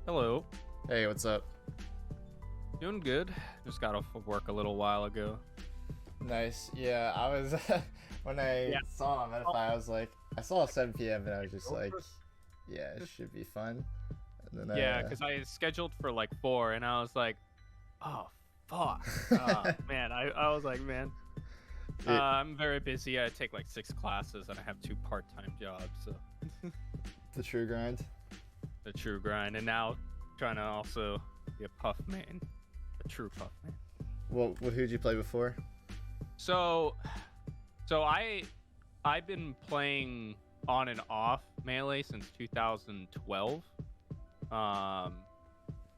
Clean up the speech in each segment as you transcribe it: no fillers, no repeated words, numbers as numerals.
Hello. Hey, what's up? Doing good. Just got off of work a little while ago. Nice. Yeah, I was when I Yeah. saw it on Metafy, I was like, I saw 7 p.m. and I was just like, yeah, it should be fun. And then Yeah, because I scheduled for like 4, and I was like, oh fuck. Man, I was like, man, I'm very busy. I take like 6 classes, and I have 2 part-time jobs. So the true grind. the true grind, and now trying to also be a puff main, a true puff main. Well, who'd you play before? So I've been playing on and off Melee since 2012.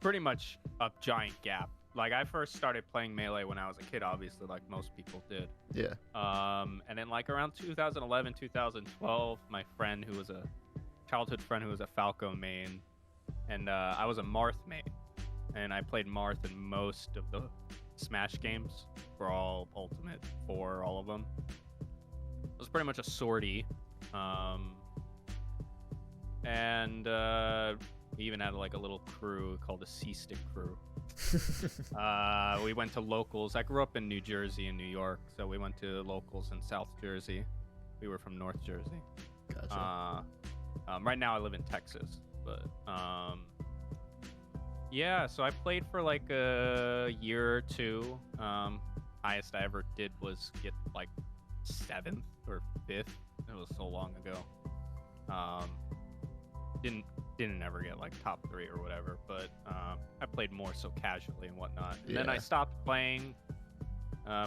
Pretty much a giant gap. Like, I first started playing Melee when I was a kid, obviously, like most people did. Yeah. And then like around 2011, 2012, my friend who was a childhood friend who was a Falco main, and I was a Marth main, and I played Marth in most of the Smash games for all Ultimate, for all of them. It was pretty much a sortie. And we even had like a little crew called the C-Stick crew. We went to locals. I grew up in New Jersey and New York, so we went to locals in South Jersey. We were from North Jersey. Gotcha. Right now I live in Texas, but yeah, so I played for like a year or two. Highest I ever did was get like 7th or 5th. It was so long ago. Didn't ever get like top 3 or whatever, but I played more so casually and whatnot. And then I stopped playing,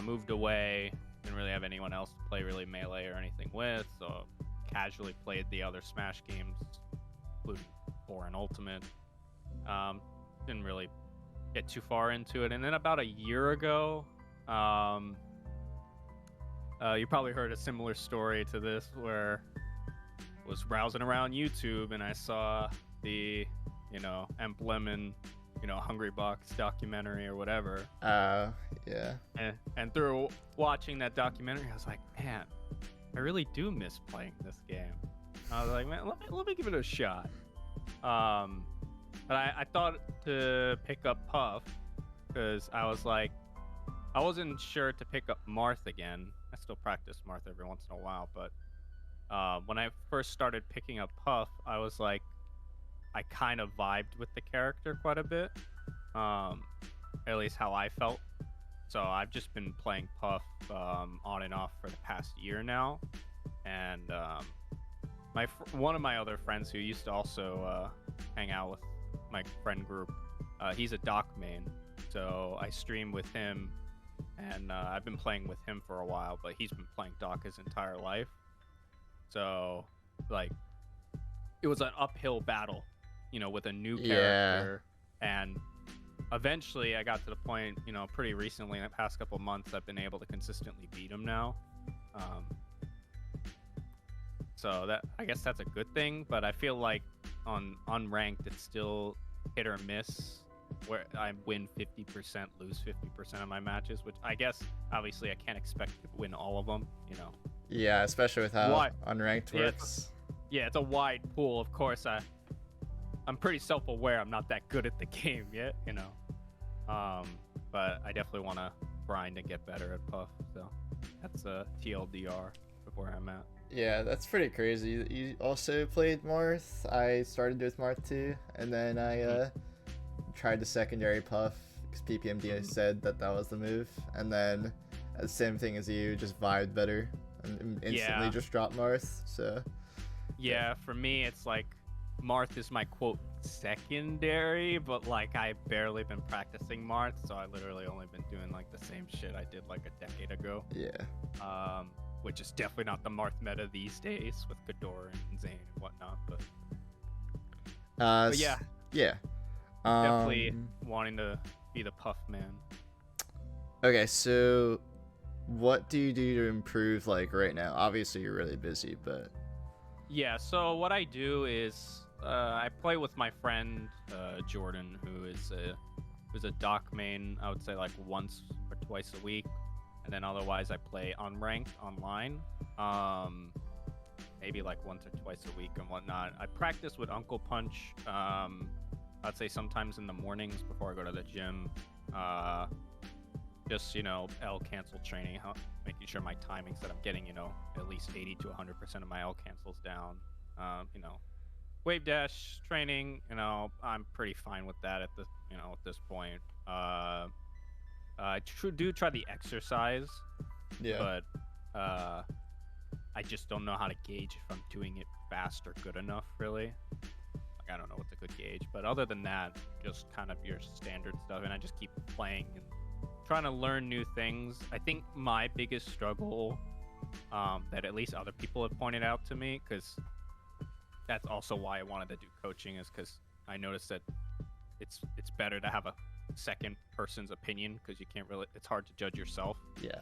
moved away, didn't really have anyone else to play really Melee or anything with, so casually played the other Smash games, including 4 and Ultimate. Didn't really get too far into it. And then about a year ago, you probably heard a similar story to this, where I was browsing around YouTube and I saw the, Emblem and, Hungry Box documentary or whatever. Yeah. And through watching that documentary, I was like, man, I really do miss playing this game. I was like, man, let me give it a shot. But I thought to pick up Puff because I was like, I wasn't sure to pick up Marth again. I still practice Marth every once in a while, but when I first started picking up Puff, I was like, I kind of vibed with the character quite a bit, at least how I felt. So I've just been playing Puff on and off for the past year now, and one of my other friends who used to also hang out with my friend group, he's a Doc main, so I stream with him, and I've been playing with him for a while, but he's been playing Doc his entire life. So, like, it was an uphill battle, with a new character. And eventually I got to the point, pretty recently, in the past couple of months, I've been able to consistently beat him now. So that, I guess that's a good thing, but I feel like on unranked, it's still hit or miss, where I win 50%, lose 50% of my matches, which I guess, obviously, I can't expect to win all of them, Yeah, especially with how unranked works. It's a wide pool. Of course, I'm pretty self-aware. I'm not that good at the game yet, but I definitely want to grind and get better at Puff. So that's a TLDR of where I'm at. Yeah, that's pretty crazy. You also played Marth. I started with Marth too, and then I tried the secondary Puff because PPMD said that was the move, and then the same thing as you, just vibed better and instantly just dropped Marth. So yeah, for me it's like Marth is my quote secondary, but like I've barely been practicing Marth, so I literally only been doing like the same shit I did like a decade ago. Yeah. Which is definitely not the Marth meta these days with Ghidorah and Zane and whatnot, but yeah. Definitely wanting to be the Puff man. Okay, so what do you do to improve, like, right now? Obviously you're really busy, but yeah, so what I do is I play with my friend Jordan, who's a Doc main, I would say like once or twice a week, and then otherwise I play unranked online, maybe like once or twice a week and whatnot. I practice with Uncle Punch I'd say sometimes in the mornings before I go to the gym. Just, L cancel training, making sure my timings that I'm getting, at least 80 to 100% of my L cancels down. Wave dash training, I'm pretty fine with that at this point. I do try the exercise, Yeah. but I just don't know how to gauge if I'm doing it fast or good enough, really. Like, I don't know what's a good gauge, but other than that, just kind of your standard stuff, and I just keep playing and trying to learn new things. I think my biggest struggle, that at least other people have pointed out to me, because that's also why I wanted to do coaching, is because I noticed that it's better to have a second person's opinion, because you can't really, it's hard to judge yourself. Yeah.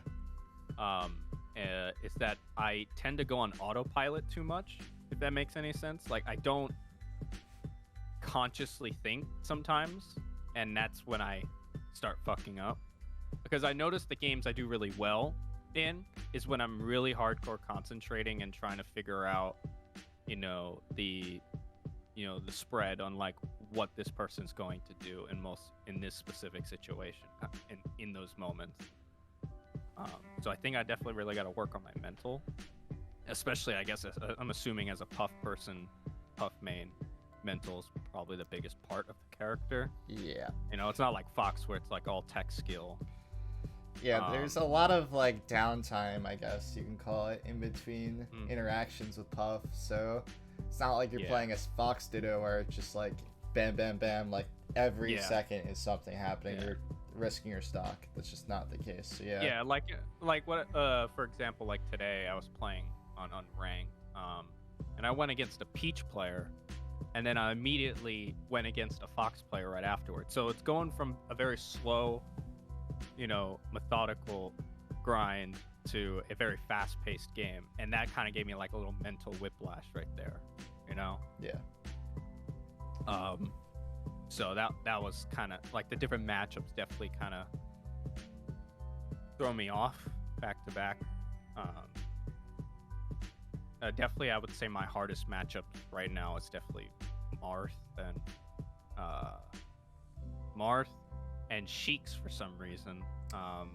Is that I tend to go on autopilot too much, if that makes any sense. Like, I don't consciously think sometimes, and that's when I start fucking up. Because I notice the games I do really well in is when I'm really hardcore concentrating and trying to figure out, the spread on like what this person's going to do in this specific situation in those moments. So I think I definitely really got to work on my mental, especially, I guess, I'm assuming as a Puff person, Puff main, mental is probably the biggest part of the character. Yeah. It's not like Fox where it's like all tech skill. Yeah, there's a lot of like downtime, I guess you can call it, in between interactions with Puff. So it's not like you're playing as Fox Ditto where it's just like bam, bam, bam, like every second is something happening. You're risking your stock. That's just not the case. So yeah. Yeah, like what for example, like today I was playing on rank, and I went against a Peach player, and then I immediately went against a Fox player right afterwards. So it's going from a very slow, methodical grind to a very fast-paced game, and that kind of gave me like a little mental whiplash right there. Yeah. So that was kind of like the different matchups definitely kind of throw me off back to back. Definitely, I would say my hardest matchup right now is definitely Marth and Sheik's for some reason. I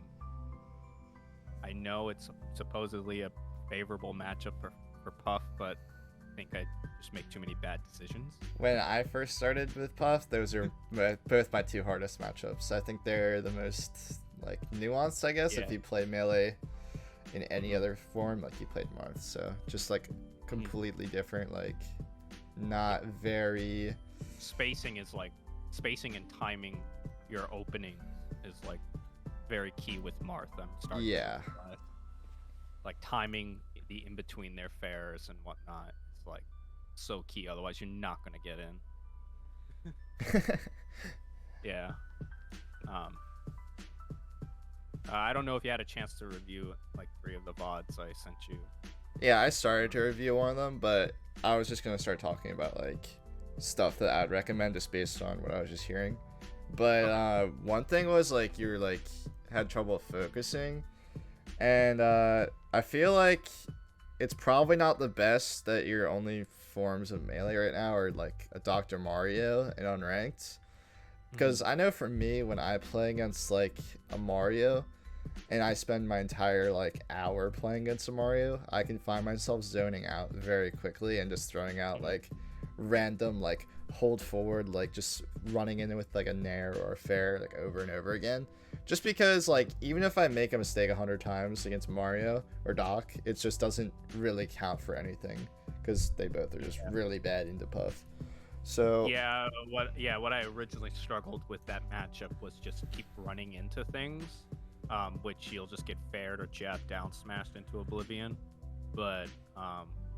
know it's supposedly a favorable matchup for Puff, but I think I just make too many bad decisions. When I first started with Puff, those are both my two hardest matchups. I think they're the most like nuanced, I guess, if you play melee in any other form, like you played Marth. So just like completely different, like not very. Spacing and timing your opening is like very key with Marth. I'm starting. Yeah. Like timing the in between their fairs and whatnot. It's like so key. Otherwise, you're not gonna get in. Yeah. I don't know if you had a chance to review like 3 of the VODs I sent you. Yeah, I started to review one of them, but I was just gonna start talking about like stuff that I'd recommend just based on what I was just hearing. But one thing was like you were like had trouble focusing, and I feel like it's probably not the best that your only forms of melee right now are like a Dr. Mario and unranked. Because I know for me, when I play against like a Mario and I spend my entire like hour playing against a Mario, I can find myself zoning out very quickly and just throwing out like random like hold forward, like just running in with like a Nair or a fair like over and over again. Just because like even if I make a mistake 100 times against Mario or Doc, it just doesn't really count for anything because they both are just really bad into Puff. So what I originally struggled with that matchup was just keep running into things, which you'll just get faired or jab down smashed into oblivion. But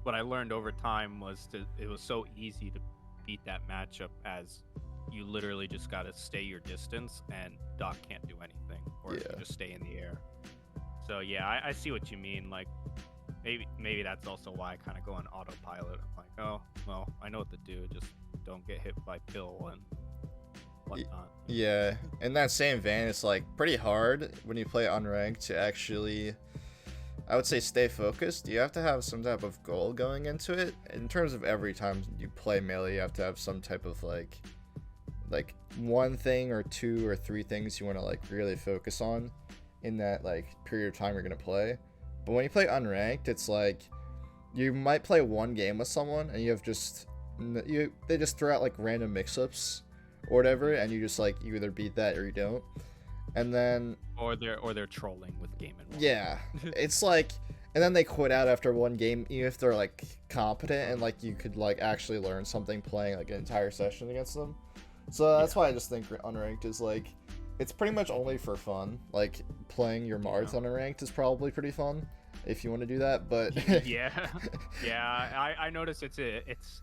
what I learned over time was it was so easy to beat that matchup, as you literally just got to stay your distance and Doc can't do anything, or you just stay in the air. So yeah, I see what you mean. Like maybe that's also why I kind of go on autopilot. I'm like, oh well, I know what to do. Just don't get hit by pill and whatnot. Yeah, in that same vein, it's like pretty hard when you play unranked to actually, I would say, stay focused. You have to have some type of goal going into it. In terms of every time you play melee, you have to have some type of like like one thing or two or three things you want to like really focus on in that like period of time you're gonna play. But when you play unranked, it's like you might play one game with someone and you have just they just throw out like random mix-ups or whatever, and you just like you either beat that or you don't. And then or they're trolling with Game & Watch. Yeah, it's like, and then they quit out after one game, even if they're like competent and like you could like actually learn something playing like an entire session against them. So that's why I just think unranked is like, it's pretty much only for fun. Like playing your Marth unranked is probably pretty fun if you want to do that. But I noticed it's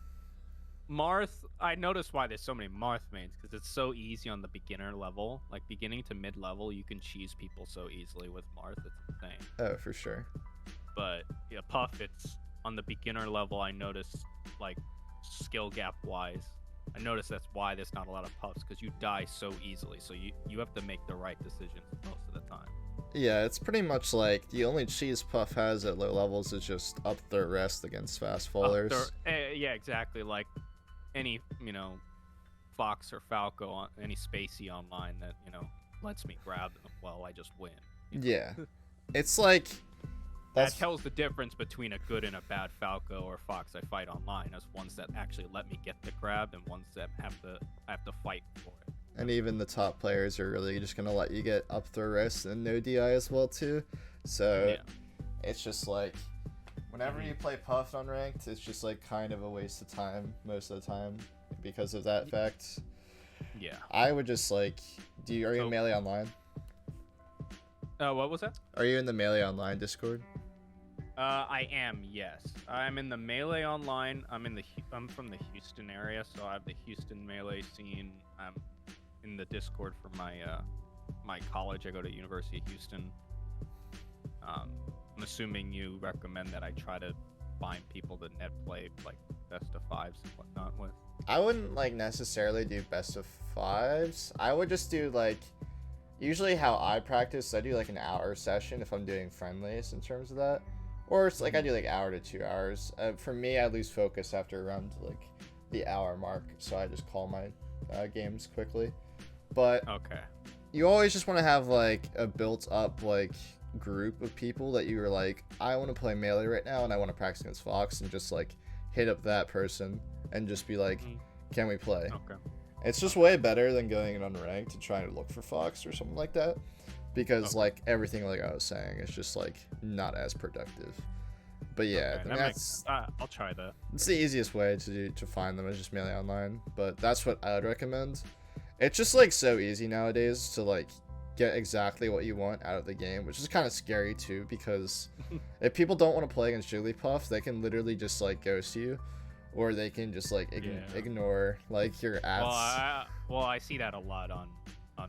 Marth. I noticed why there's so many Marth mains, because it's so easy on the beginner level. Like beginning to mid level, you can cheese people so easily with Marth. It's insane. Oh, for sure. But yeah, Puff, it's on the beginner level. I noticed like skill gap wise, I noticed that's why there's not a lot of Puffs, because you die so easily. So you have to make the right decisions most of the time. Yeah, it's pretty much like the only cheese Puff has at low levels is just up throw rest against fast fallers. Yeah, exactly. Like any, Fox or Falco on any Spacey online that, lets me grab them, well, I just win. Yeah. It's like that tells the difference between a good and a bad Falco or Fox I fight online, as ones that actually let me get the grab and ones that I have to fight for it. And even the top players are really just gonna let you get up throw rest and no DI as well too. So it's just like whenever you play Puff unranked, it's just like kind of a waste of time most of the time because of that fact. Yeah. I would just like, are you in Melee Online? What was that? Are you in the Melee Online Discord? I am, yes. I'm in the Melee Online. I'm from the Houston area, so I have the Houston Melee scene. I'm in the Discord for my college. I go to University of Houston. I'm assuming you recommend that I try to find people to net play like best of fives and whatnot with. I wouldn't like necessarily do best of fives. I would just do like, usually how I practice, I do like an hour session if I'm doing friendlies in terms of that. Or it's like I do like hour to 2 hours. For me, I lose focus after around like the hour mark, so I just call my games quickly. But okay, you always just want to have like a built up like group of people that you are like, I want to play Melee right now and I want to practice against Fox, and just like hit up that person and just be like, can we play? Okay. It's just way better than going in unranked and trying to look for Fox or something like that, because like everything like I was saying is just like not as productive. But yeah, okay, that's I'll try that. It's the easiest way to find them is just Melee Online, but that's what I would recommend. It's just like so easy nowadays to like get exactly what you want out of the game, which is kind of scary too, because if people don't want to play against Jigglypuff, they can literally just like ghost you, or they can just like ignore like your ads. Well, I see that a lot on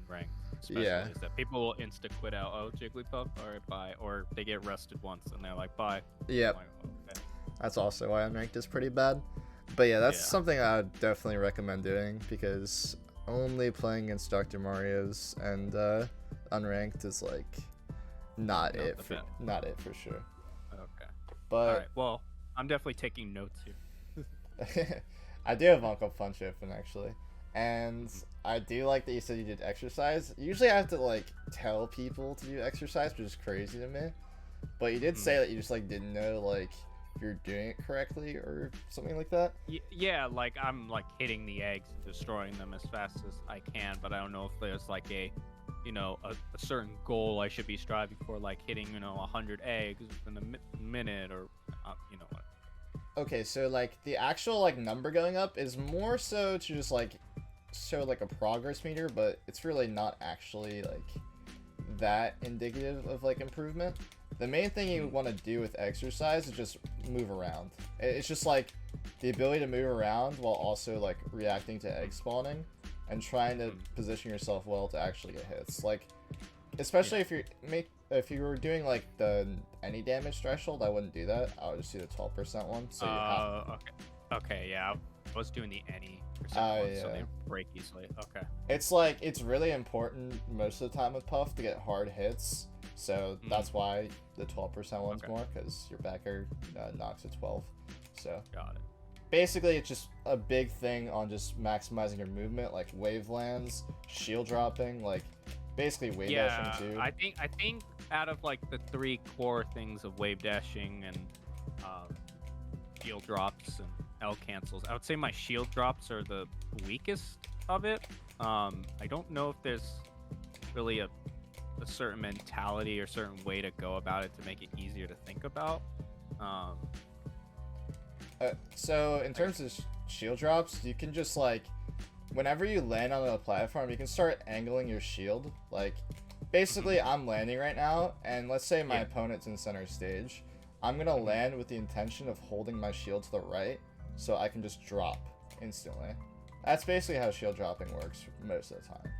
ranked, especially, is that people will insta quit out. Oh, Jigglypuff, all right, bye, or they get rested once and they're like, bye. Yep. Like, okay. That's also why unranked is pretty bad. But yeah, that's something I would definitely recommend doing, because only playing against Dr. Mario's and unranked is like not it for sure. Okay. But all right, well, I'm definitely taking notes here. I do have Uncle Punch open actually, and I do like that you said you did exercise. Usually I have to like tell people to do exercise, which is crazy to me. But you did say that you just like didn't know like if you're doing it correctly or something like that. Yeah, like I'm like hitting the eggs and destroying them as fast as I can, but I don't know if there's like a certain goal I should be striving for, like hitting 100 eggs in a minute, or what. Okay, so like the actual like number going up is more so to just like show like a progress meter, but it's really not actually like that indicative of like improvement. The main thing you want to do with exercise is just move around. It's just like the ability to move around while also like reacting to egg spawning and trying to position yourself well to actually get hits. Like, especially if you were doing like the any damage threshold, I wouldn't do that. I would just do the 12% one. So okay, yeah, I was doing the any percent one, so they break easily. Okay. It's like it's really important most of the time with Puff to get hard hits. So that's why the 12% one's more, because your backer knocks at 12. So got it. basically it's just a big thing on just maximizing your movement, like wave lands, shield dropping, like basically wave dashing too. I think out of like the 3 core things of wave dashing and shield drops and L cancels, I would say my shield drops are the weakest of it. I don't know if there's really a certain mentality or certain way to go about it to make it easier to think about. So in terms of shield drops, you can just like, whenever you land on a platform, you can start angling your shield. Like, basically I'm landing right now, and let's say my opponent's in center stage. I'm gonna land with the intention of holding my shield to the right, so I can just drop instantly. That's basically how shield dropping works most of the time.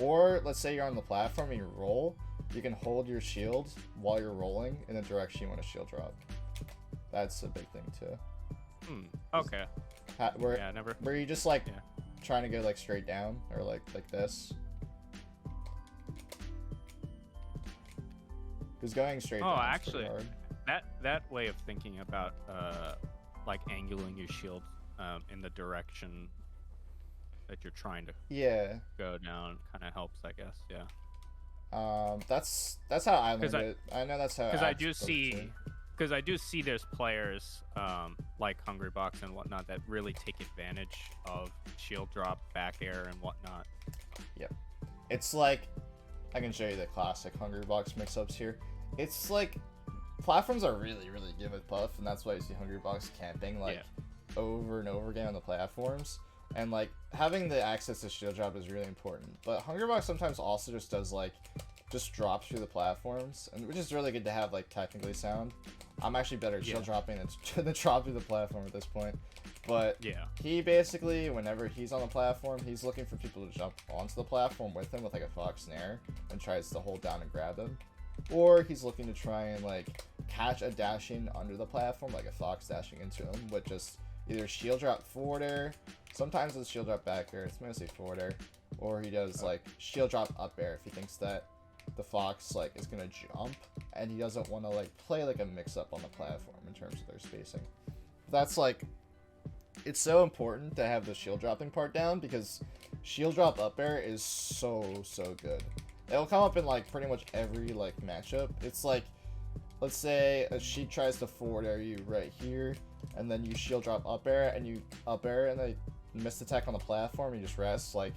Or let's say you're on the platform and you roll, you can hold your shield while you're rolling in the direction you want to shield drop. That's a big thing too. Okay. Where you just like trying to go like straight down or like this. Because going straight down is actually, hard. that way of thinking about like angling your shield in the direction that you're trying to go down kind of helps, I guess. That's how I learned it. I know that's how. Because I do see there's players like Hungrybox and whatnot that really take advantage of shield drop, back air, and whatnot. Yep. It's like, I can show you the classic Hungrybox mix-ups here. It's like, platforms are really, really good with Puff, and that's why you see Hungrybox camping like over and over again on the platforms. And like, having the access to shield drop is really important. But Hungrybox sometimes also just does like, just drops through the platforms, and which is really good to have like technically sound. I'm actually better at shield dropping than drop through the platform at this point. But he basically, whenever he's on the platform, he's looking for people to jump onto the platform with him with like a Fox Nair and tries to hold down and grab them. Or he's looking to try and like catch a dash in under the platform, like a Fox dashing into him with just either shield drop forward air, sometimes it's shield drop back air, it's mostly forward air, or he does like shield drop up air if he thinks that the Fox like is gonna jump and he doesn't want to like play like a mix-up on the platform in terms of their spacing. That's like, it's so important to have the shield dropping part down, because shield drop up air is so good. It'll come up in like pretty much every like matchup. It's like, let's say a Sheik tries to forward air you right here, and then you shield drop up air and you up air and they miss attack on the platform and you just rest. Like,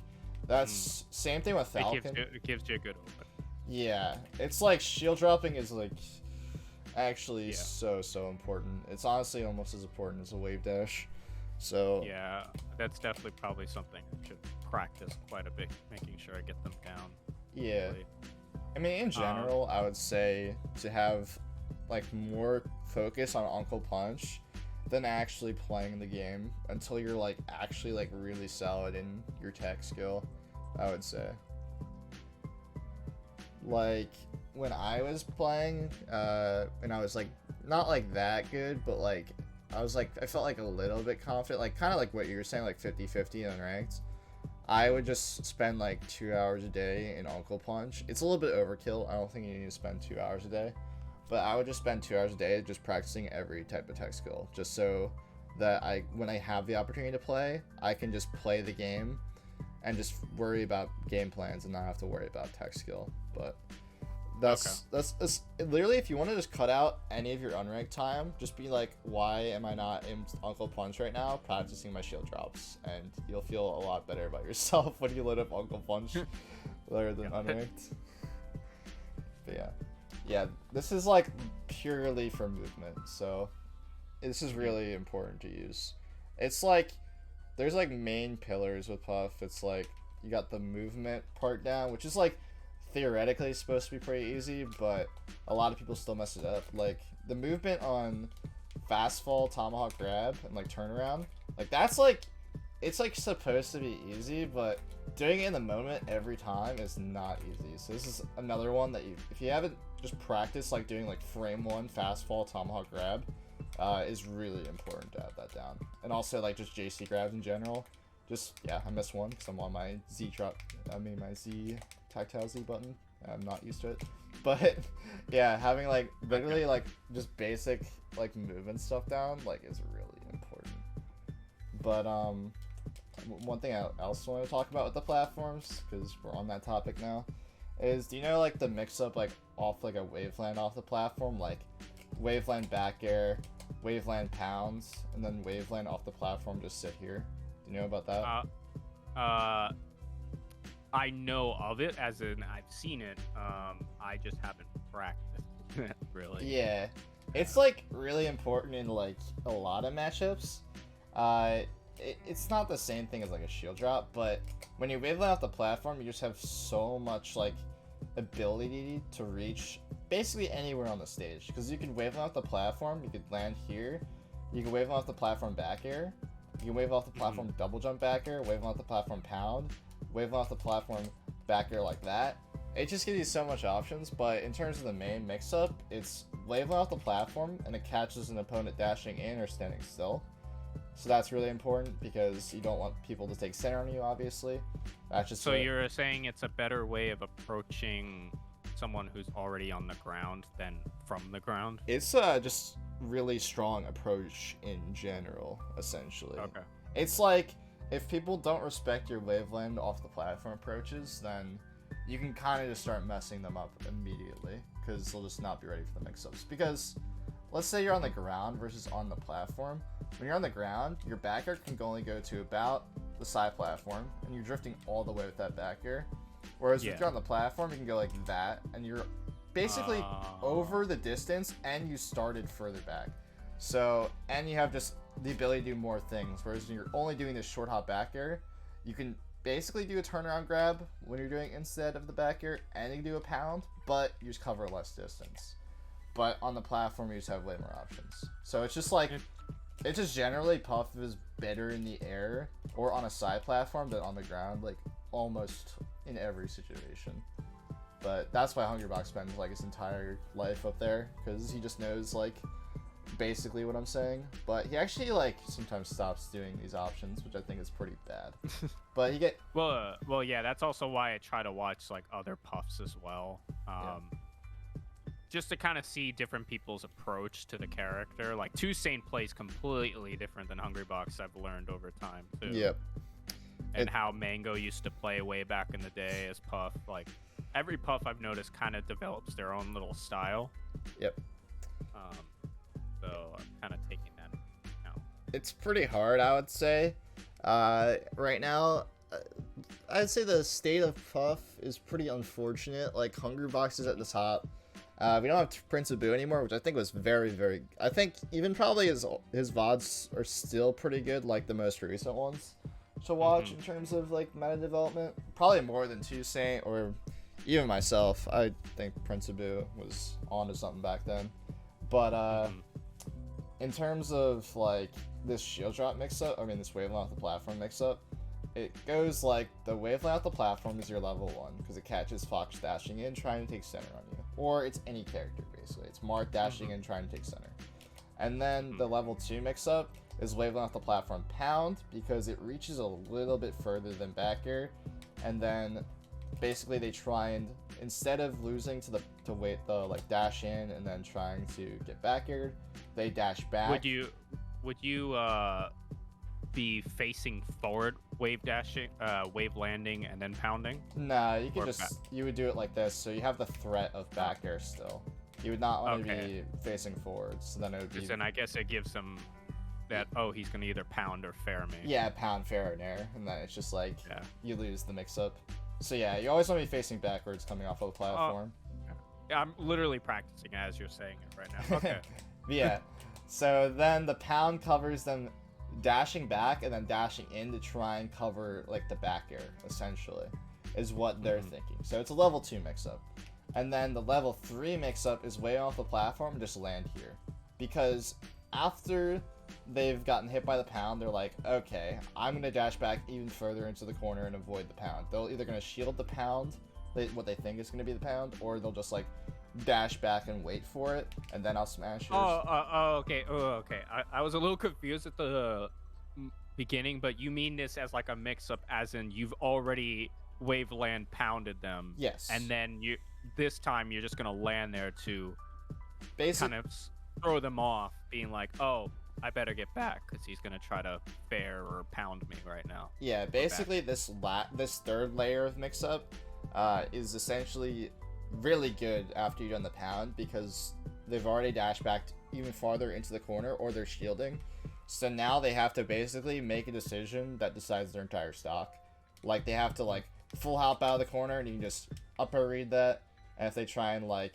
that's same thing with Falcon. It gives you a good open. Yeah, it's like shield dropping is like actually so important. It's honestly almost as important as a wave dash. So yeah, that's definitely probably something I should practice quite a bit, making sure I get them down. Yeah, I mean in general, I would say to have like more focus on Uncle Punch than actually playing the game until you're like actually like really solid in your tech skill, I would say. Like when I was playing and I was like not like that good, but like I was like, I felt like a little bit confident, like kind of like what you were saying, like 50-50 unranked. I would just spend like 2 hours a day in Uncle Punch. It's a little bit overkill. I don't think you need to spend 2 hours a day, but I would just spend 2 hours a day just practicing every type of tech skill, just so that when I have the opportunity to play, I can just play the game and just worry about game plans and not have to worry about tech skill. But that's literally, if you want to just cut out any of your unranked time, just be like, why am I not in Uncle Punch right now practicing my shield drops, and you'll feel a lot better about yourself when you load up Uncle Punch rather than unranked. But yeah, this is like purely for movement, so this is really important to use. It's like there's like main pillars with Puff. It's like you got the movement part down, which is like theoretically supposed to be pretty easy, but a lot of people still mess it up. Like the movement on fast fall, tomahawk grab, and like turnaround, like that's like, it's like supposed to be easy, but doing it in the moment every time is not easy. So this is another one that if you haven't just practiced like doing like frame 1 fast fall tomahawk grab, is really important to have that down. And also like just JC grabs in general. Just I missed one because I'm on my my Z tactile Z button. I'm not used to it, but yeah, having like literally like just basic like movement stuff down like is really important. But one thing I also want to talk about with the platforms, because we're on that topic now, is do you know like the mix-up like off like a waveland off the platform, like waveland back air, waveland pounds, and then waveland off the platform just sit here? Do you know about that? I know of it, as in I've seen it. I just haven't practiced it really. Yeah, it's like really important in like a lot of matchups. It's not the same thing as like a shield drop, but when you waveland off the platform, you just have so much like ability to reach basically anywhere on the stage, because you can waveland off the platform, you could land here, you can waveland off the platform back air, you can wave off the platform double jump back air, waveland off the platform pound, waveland off the platform back air like that. It just gives you so much options. But in terms of the main mix-up, it's waveland off the platform and it catches an opponent dashing in or standing still. So that's really important because you don't want people to take center on you, obviously. That's just so you're saying it's a better way of approaching someone who's already on the ground than from the ground? It's just really strong approach in general, essentially. Okay. It's like, if people don't respect your waveland off the platform approaches, then you can kind of just start messing them up immediately, because they'll just not be ready for the mix-ups. Because let's say you're on the ground versus on the platform. When you're on the ground, your back air can only go to about the side platform, and you're drifting all the way with that back air. Whereas if you're on the platform, you can go like that, and you're basically over the distance, and you started further back. So, and you have just the ability to do more things. Whereas when you're only doing this short hop back air, you can basically do a turnaround grab when you're doing instead of the back air, and you can do a pound, but you just cover less distance. But on the platform, you just have way more options. So it's just like, it's just generally Puff is better in the air or on a side platform than on the ground, like almost in every situation. But that's why Hungrybox spends like his entire life up there, because he just knows like basically what I'm saying. But he actually like sometimes stops doing these options, which I think is pretty bad. But you get well, yeah, that's also why I try to watch like other Puffs as well. Just to kind of see different people's approach to the character. Like, Toussaint plays completely different than Hungrybox, I've learned over time, too. Yep. And how Mango used to play way back in the day as Puff. Like, every Puff I've noticed kind of develops their own little style. Yep. So I'm kind of taking that into account. It's pretty hard, I would say. Right now, I'd say the state of Puff is pretty unfortunate. Like, Hungrybox is at the top. We don't have Prince of Boo anymore, which I think was very, very... I think even probably his VODs are still pretty good, like the most recent ones to watch in terms of like meta development. Probably more than Toussaint or even myself. I think Prince of Boo was onto something back then. But in terms of like this shield drop mix-up, I mean this waveland off the platform mix-up, it goes like the waveland off the platform is your level 1 because it catches Fox dashing in trying to take center on you. Or it's any character basically. It's Marth dashing in trying to take center. And then the level 2 mix-up is waveland off the platform pound because it reaches a little bit further than back air. And then basically they try and, instead of losing to the like dash in and then trying to get back aired, they dash back. Would you be facing forward wave dashing, wave landing, and then pounding? Nah, you could just you would do it like this, so you have the threat of back air still. You would not want to be facing forwards, so then it would be. Then I guess it gives him that he's gonna either pound or fair me. Yeah, pound, fair, or nair, and then it's just like you lose the mix-up. So yeah, you always want to be facing backwards coming off of the platform. I'm literally practicing as you're saying it right now. Okay. Yeah. So then the pound covers them dashing back and then dashing in to try and cover like the back air, essentially, is what they're thinking. So it's a level 2 mix-up. And then the level 3 mix-up is way off the platform and just land here. Because after they've gotten hit by the pound, they're like, okay, I'm going to dash back even further into the corner and avoid the pound. They're either going to shield the pound, what they think is going to be the pound, or they'll just like dash back and wait for it, and then I'll smash it. Okay. I was a little confused at the beginning, but you mean this as like a mix-up, as in you've already waveland pounded them. Yes. And then this time you're just gonna land there to basically kind of throw them off, being like, oh, I better get back because he's gonna try to fair or pound me right now. Yeah, basically this third layer of mix-up is essentially really good after you've done the pound because they've already dashed back even farther into the corner or they're shielding. So now they have to basically make a decision that decides their entire stock. Like they have to like full hop out of the corner and you can just upper read that. And if they try and like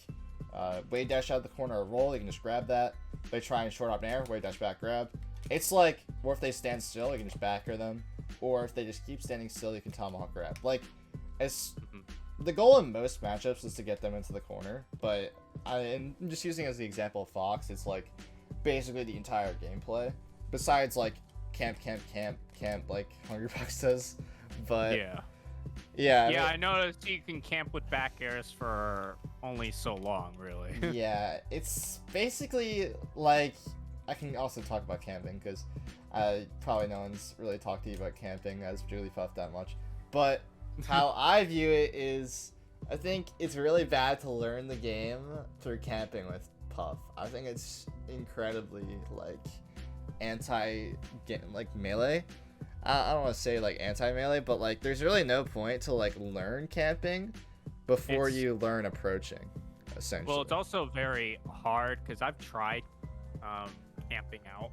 wave dash out of the corner or roll, you can just grab that. If they try and short up Nair, wave dash back grab. It's like, or if they stand still, you can just backer them. Or if they just keep standing still, you can tomahawk grab. Like, it's the goal in most matchups is to get them into the corner. But I'm just using as the example of Fox, it's like basically the entire gameplay. Besides like camp, like Hungry Bucks does. But yeah, I noticed you can camp with back airs for only so long, really. Yeah, it's basically like I can also talk about camping because probably no one's really talked to you about camping as Jigglypuff that much. But how I view it is, I think it's really bad to learn the game through camping with Puff. I think it's incredibly like melee. I don't want to say like anti-melee, but like there's really no point to like learn camping before you learn approaching, essentially. Well, it's also very hard because I've tried camping out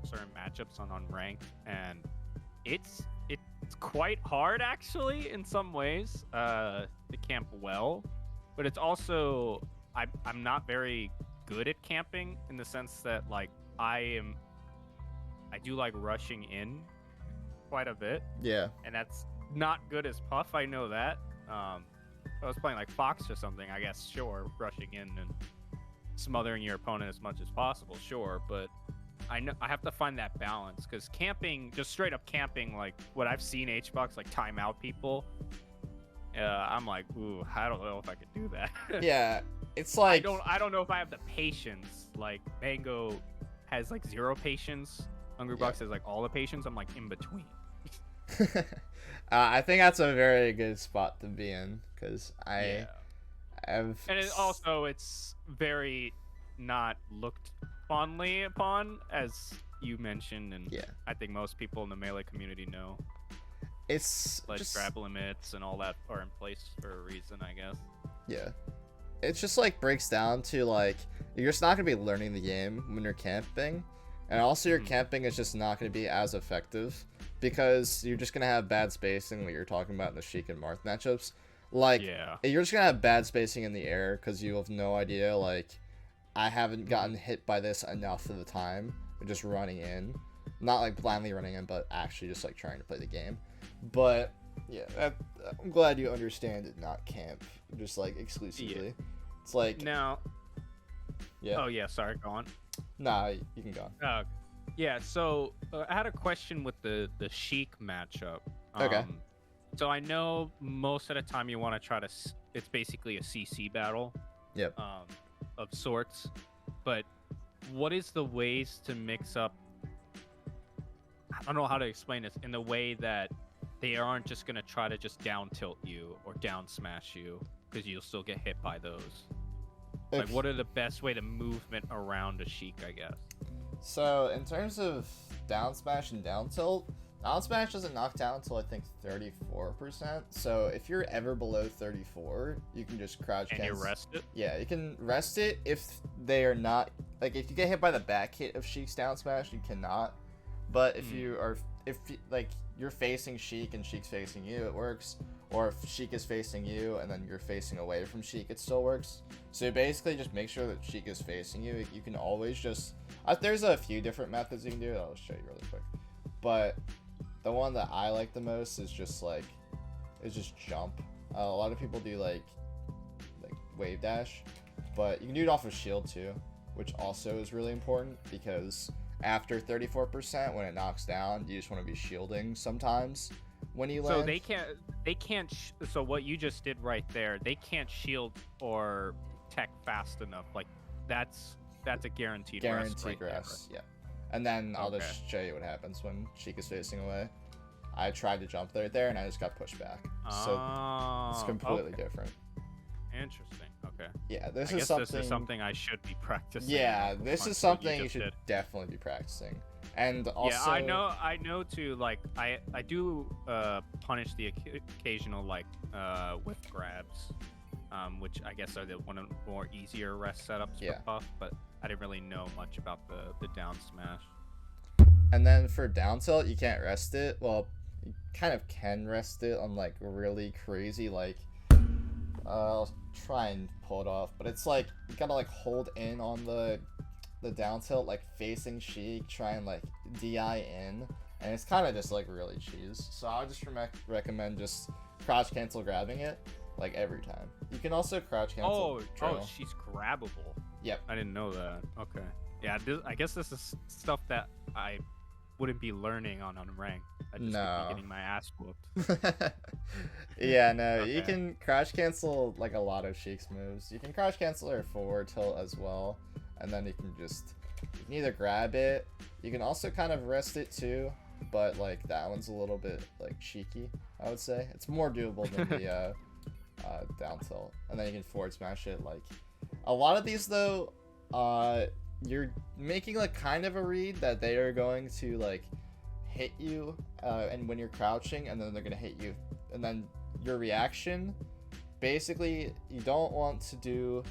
certain matchups on unranked, and it's quite hard actually in some ways to camp well, but it's also I'm not very good at camping in the sense that like I do like rushing in quite a bit. Yeah. And that's not good as Puff, I know that. If I was playing like Fox or something, I guess, sure, rushing in and smothering your opponent as much as possible, sure, but I have to find that balance, because camping, just straight up camping, like what I've seen HBox like timeout people, I'm like, ooh, I don't know if I could do that. Yeah, it's like I don't know if I have the patience. Like Mango has like 0 patience. Hungry Bucks has like all the patience. I'm like in between. I think that's a very good spot to be in, because I have. And it's very not looked fondly upon, as you mentioned, and I think most people in the melee community know. It's like just grab limits and all that are in place for a reason, I guess. Yeah, it's just like breaks down to like you're just not gonna be learning the game when you're camping, and also your camping is just not gonna be as effective because you're just gonna have bad spacing, like you're talking about in the Sheik and Marth matchups. Like, you're just gonna have bad spacing in the air because you have no idea. Like, I haven't gotten hit by this enough of the time. Just running in, not like blindly running in, but actually just like trying to play the game. But yeah, I'm glad you understand it. Not camp, just like exclusively. Yeah. It's like now. Yeah. Oh yeah, sorry. Go on. Nah, you can go. Yeah. So I had a question with the Sheik matchup. Okay. So I know most of the time you want to try to. It's basically a CC battle. Yep. Of sorts, but what is the ways to mix up? I don't know how to explain this in the way that they aren't just gonna try to just down tilt you or down smash you, because you'll still get hit by those. Like, what are the best way to movement around a Sheik, I guess? So in terms of down smash and down tilt, down smash doesn't knock down until I think 34%. So if you're ever below 34, you can just crouch. And you rest it? Yeah, you can rest it if they are not, like, if you get hit by the back hit of Sheik's down smash, you cannot. But if like you're facing Sheik and Sheik's facing you, it works. Or if Sheik is facing you and then you're facing away from Sheik, it still works. So you basically just make sure that Sheik is facing you. You can always just, there's a few different methods you can do. I'll show you really quick. But the one that I like the most is just jump. A lot of people do like wave dash, but you can do it off of shield too, which also is really important because after 34%, when it knocks down, you just want to be shielding sometimes when you land. So they can't. So what you just did right there, they can't shield or tech fast enough. Like that's a guaranteed rest. Right rest. Yeah. And then I'll just show you what happens when Sheik is facing away. I tried to jump there and I just got pushed back. So it's completely different. Interesting. Okay. Yeah, this I is guess something. this is something I should be practicing. Yeah, on this front is foot something you just should did. definitely be practicing. And also, Yeah, I know to like I do punish the occasional like whiff grabs, which I guess are the one of the more easier rest setups Yeah. for Puff, but I didn't really know much about the down smash. And then for down tilt, you can't rest it. Well, you kind of can rest it on like really crazy like. I'll try and pull it off, but it's like you gotta like hold in on the down tilt, like facing Sheik, try and like DI in, and it's kind of just like really cheese. So I would just recommend just crouch cancel grabbing it like every time. You can also crouch cancel. Oh, she's grabbable. Yep. I didn't know that. Okay. Yeah, I guess this is stuff that I wouldn't be learning on rank. I just would be getting my ass whooped. Yeah, no, Okay. You can crouch cancel like a lot of Sheik's moves. You can crouch cancel her forward tilt as well, and then you can either grab it. You can also kind of rest it too, but like that one's a little bit like cheeky, I would say. It's more doable than the down tilt, and then you can forward smash it. Like a lot of these though, you're making like kind of a read that they are going to like hit you and when you're crouching, and then they're gonna hit you, and then your reaction, basically you don't want to do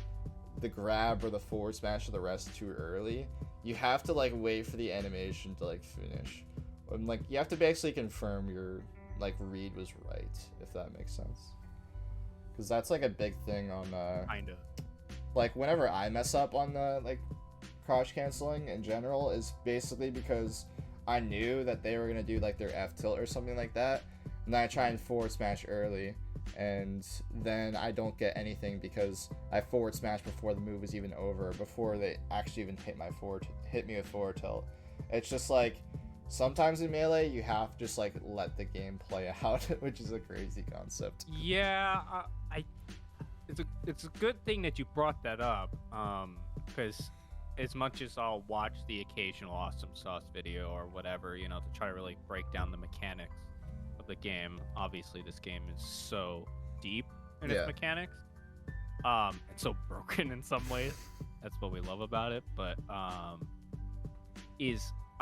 the grab or the forward smash or the rest too early. You have to like wait for the animation to like finish, and like you have to basically confirm your like read was right, if that makes sense, because that's like a big thing on Kind of. like whenever I mess up on the like crouch canceling in general is basically because I knew that they were gonna do like their F tilt or something like that, and then I try and forward smash early, and then I don't get anything because I forward smash before the move was even over, before they actually even hit me with forward tilt. It's just like sometimes in Melee you have to just like let the game play out, which is a crazy concept. Yeah, it's a good thing that you brought that up, because as much as I'll watch the occasional Awesome Sauce video or whatever, you know, to try to really break down the mechanics of the game. Obviously, this game is so deep in its mechanics. It's so broken in some ways. That's what we love about it. But I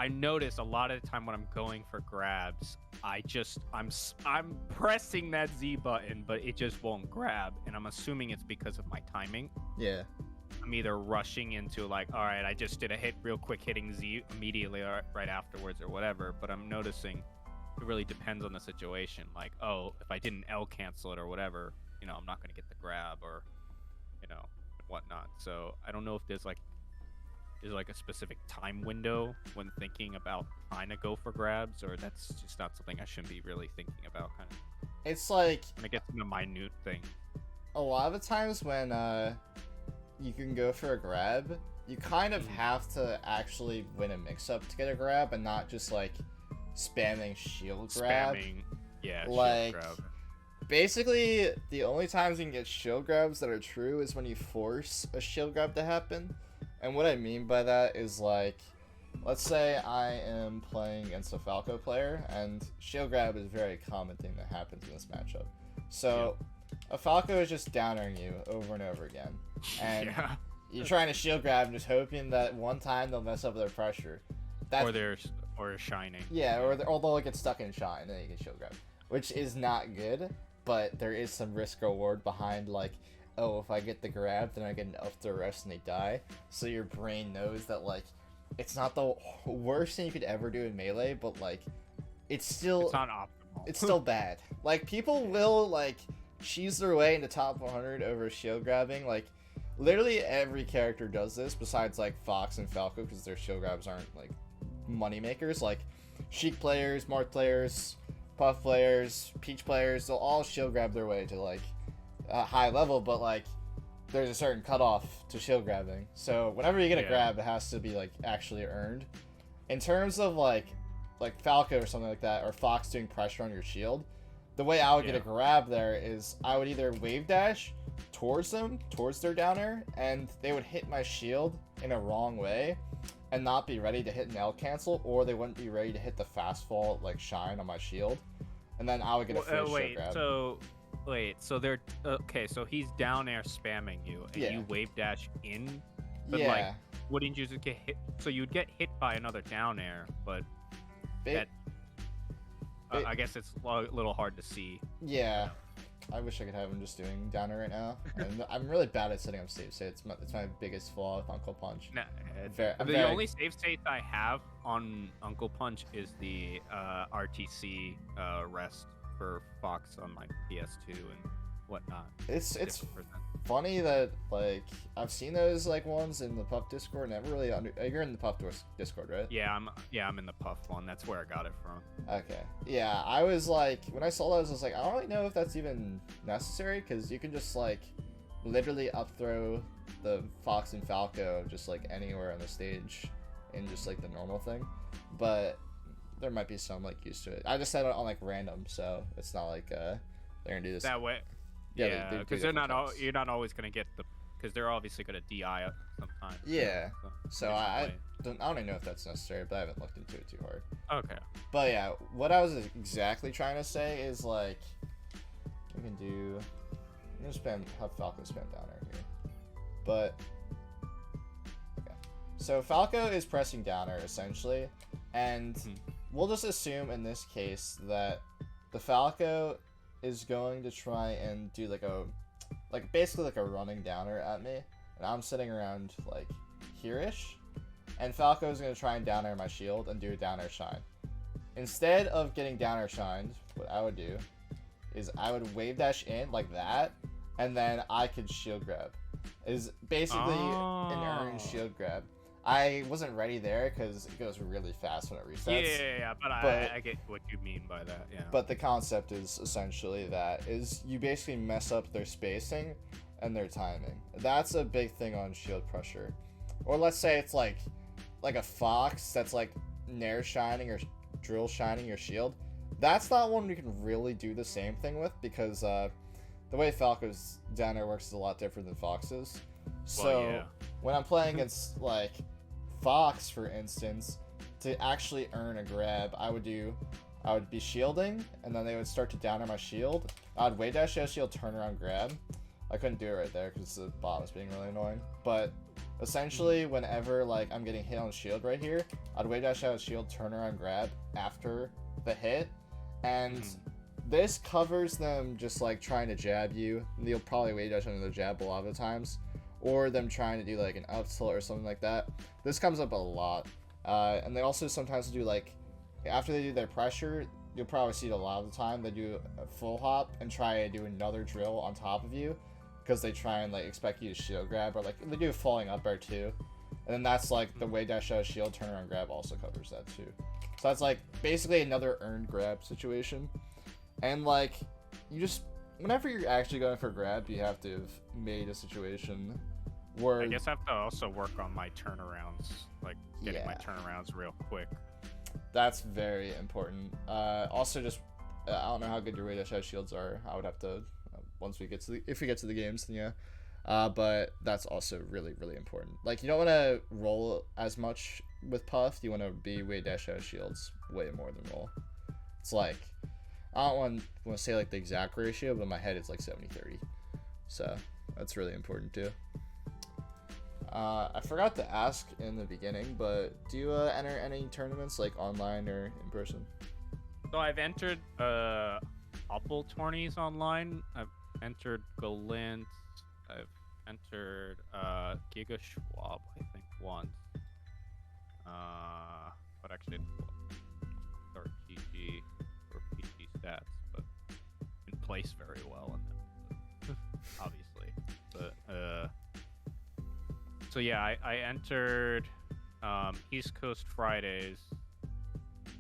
notice a lot of the time when I'm going for grabs, I'm pressing that Z button, but it just won't grab, and I'm assuming it's because of my timing. Yeah. I'm either rushing into like, all right, I just did a hit real quick, hitting Z immediately or right afterwards or whatever, but I'm noticing it really depends on the situation. Like, oh, if I didn't L cancel it or whatever, you know, I'm not going to get the grab or, you know, whatnot. So I don't know if there's like a specific time window when thinking about trying to go for grabs, or that's just not something I shouldn't be really thinking about. Kind of. It's like when it gets into minute thing. A lot of the times when you can go for a grab, you kind of have to actually win a mix-up to get a grab, and not just like spamming shield grab. Shield grab. Basically, the only times you can get shield grabs that are true is when you force a shield grab to happen. And what I mean by that is like, let's say I am playing against a Falco player, and shield grab is a very common thing that happens in this matchup. So a Falco is just downing you over and over again, and you're trying to shield grab and just hoping that one time they'll mess up their pressure. Or shining. Yeah, or they'll get stuck in shine, and then you can shield grab, which is not good. But there is some risk reward behind, like, oh, if I get the grab, then I get an up to rest and they die. So your brain knows that like it's not the worst thing you could ever do in Melee, but like it's not optimal. It's still bad. Like people will like cheese their way into top 100 over shield grabbing. Like literally every character does this besides like Fox and Falco, because their shield grabs aren't like money makers. Like Sheik players, Marth players, Puff players, Peach players, they'll all shield grab their way to like a high level, but like there's a certain cutoff to shield grabbing. So whenever you get a grab, it has to be like actually earned. In terms of like Falco or something like that, or Fox doing pressure on your shield, the way I would get a grab there is I would either wave dash towards them, towards their downer, and they would hit my shield in a wrong way and not be ready to hit an L cancel, or they wouldn't be ready to hit the fast fall like shine on my shield, and then I would get a free shield grab. So Wait, so they're okay. So he's down air spamming you, and Yeah. you wave dash in. But Yeah. like, wouldn't you just get hit? So you'd get hit by another down air, but that I guess it's a little hard to see. Yeah. I wish I could have him just doing downer right now. And I'm really bad at setting up save states. It's my biggest flaw with Uncle Punch. Nah, The only save state I have on Uncle Punch is the RTC rest for Fox on my PS2 and whatnot. It's funny that like I've seen those like ones in the Puff Discord. Never really you're in the Puff Discord, right? Yeah, I'm in the Puff one. That's where I got it from. Okay. Yeah, I was like, when I saw those, I was like, I don't really know if that's even necessary, because you can just like literally up throw the Fox and Falco just like anywhere on the stage in just like the normal thing. But there might be some like use to it. I just set it on like random, so it's not like they're gonna do this That way. Yeah, because you're not always gonna get the, because they're obviously gonna DI it sometimes. Yeah. So I don't even know if that's necessary, but I haven't looked into it too hard. Okay. But yeah, what I was exactly trying to say is like, you can do, I'm gonna have Falco spam down here. But okay. So Falco is pressing downer essentially, and we'll just assume in this case that the Falco is going to try and do basically like a running downer at me, and I'm sitting around like here-ish, and Falco is going to try and downer my shield and do a downer shine. Instead of getting downer shined, what I would do is I would wave dash in like that, and then I could shield grab. Is basically an earned shield grab. I wasn't ready there because it goes really fast when it resets. Yeah, but I get what you mean by that. Yeah. But the concept is essentially that is you basically mess up their spacing and their timing. That's a big thing on shield pressure. Or let's say it's like a Fox that's like Nair shining or drill shining your shield. That's not one we can really do the same thing with, because the way Falco's downer works is a lot different than Fox's. So when I'm playing against like Fox, for instance, to actually earn a grab, I would be shielding, and then they would start to downer my shield. I'd wave dash out shield, turn around, grab. I couldn't do it right there because the bot was being really annoying. But essentially, whenever like I'm getting hit on shield right here, I'd wave dash out shield, turn around, grab after the hit, and this covers them just like trying to jab you. They'll probably wave dash under the jab a lot of the times, or them trying to do like an up tilt or something like that. This comes up a lot. And they also sometimes do like, after they do their pressure, you'll probably see it a lot of the time, they do a full hop and try to do another drill on top of you, because they try and like expect you to shield grab, or like they do a falling up air too. And then that's like the way dash out shield, turn around grab also covers that too. So that's like basically another earned grab situation. And like, you just, whenever you're actually going for grab, you have to have made a situation where... I guess I have to also work on my turnarounds, like getting my turnarounds real quick. That's very important. Also, just I don't know how good your way dash out shields are. I would have to once we get to if we get to the games, then yeah. But that's also really, really important. Like, you don't want to roll as much with Puff. You want to be way dash out shields way more than roll. It's like, I don't want to say like the exact ratio, but in my head it's like 70-30. So that's really important too. I forgot to ask in the beginning, but do you enter any tournaments like online or in person? So I've entered couple tourneys online. I've entered Galint. I've entered Giga Schwab, I think, once. But actually, or GG or PG stats, but didn't place very well in them, obviously. But so yeah, I entered East Coast Fridays.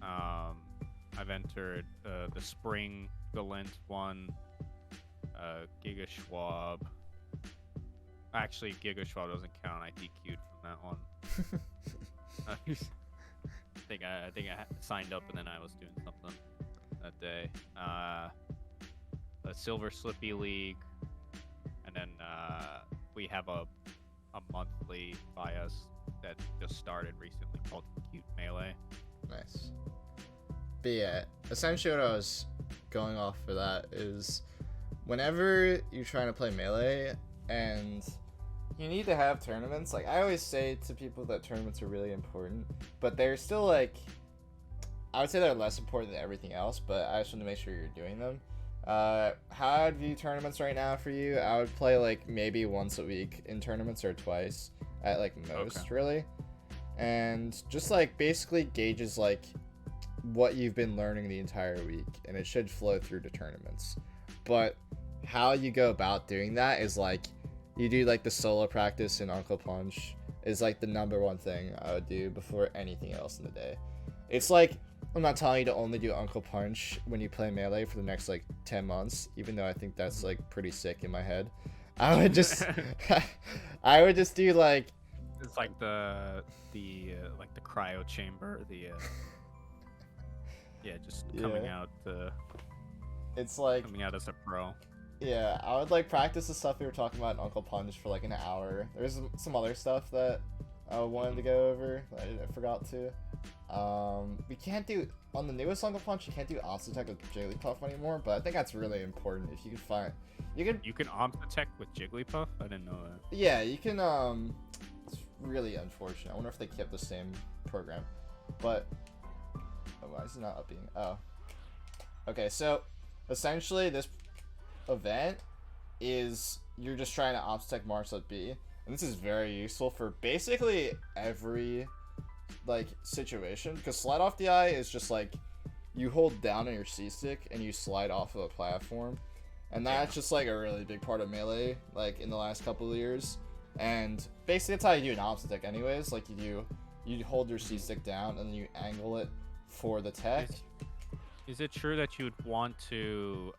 I've entered the Spring Galint one, Giga Schwab. Actually, Giga Schwab doesn't count. I DQ'd from that one. I think I signed up and then I was doing something that day. The Silver Slippy League, and then we have a monthly by us that just started recently called Cute Melee. Nice. But yeah, essentially what I was going off for that is whenever you're trying to play Melee and you need to have tournaments, like I always say to people that tournaments are really important, but they're still like, I would say they're less important than everything else, but I just want to make sure you're doing them. How I'd view tournaments right now for you, I would play like maybe once a week in tournaments or twice at like most, really. And just like basically gauges like what you've been learning the entire week, and it should flow through to tournaments. But how you go about doing that is like you do like the solo practice in Uncle Punch is like the #1 thing I would do before anything else in the day. It's like, I'm not telling you to only do Uncle Punch when you play Melee for the next like 10 months, even though I think that's like pretty sick in my head. I would just I would just do like, it's like the like the cryo chamber, just coming out it's like coming out as a pro. Yeah, I would like practice the stuff we were talking about in Uncle Punch for like an hour. There's some other stuff that I wanted to go over that I forgot to. We can't do, on the newest Uncle Punch, you can't do Amsahtech with Jigglypuff anymore, but I think that's really important. If you can find, you can Amsahtech with Jigglypuff? I didn't know that. Yeah, you can, it's really unfortunate. I wonder if they kept the same program, but, oh, why is it not updating? Oh. Okay, so, essentially, this event is, you're just trying to Amsahtech Marth at B, and this is very useful for basically every like situation, because slide off the eye is just like you hold down on your C stick and you slide off of a platform, and that's just like a really big part of Melee like in the last couple of years. And basically that's how you do an Amsahtech anyways. Like you hold your C stick down and you angle it for the tech. Is it true that you'd want to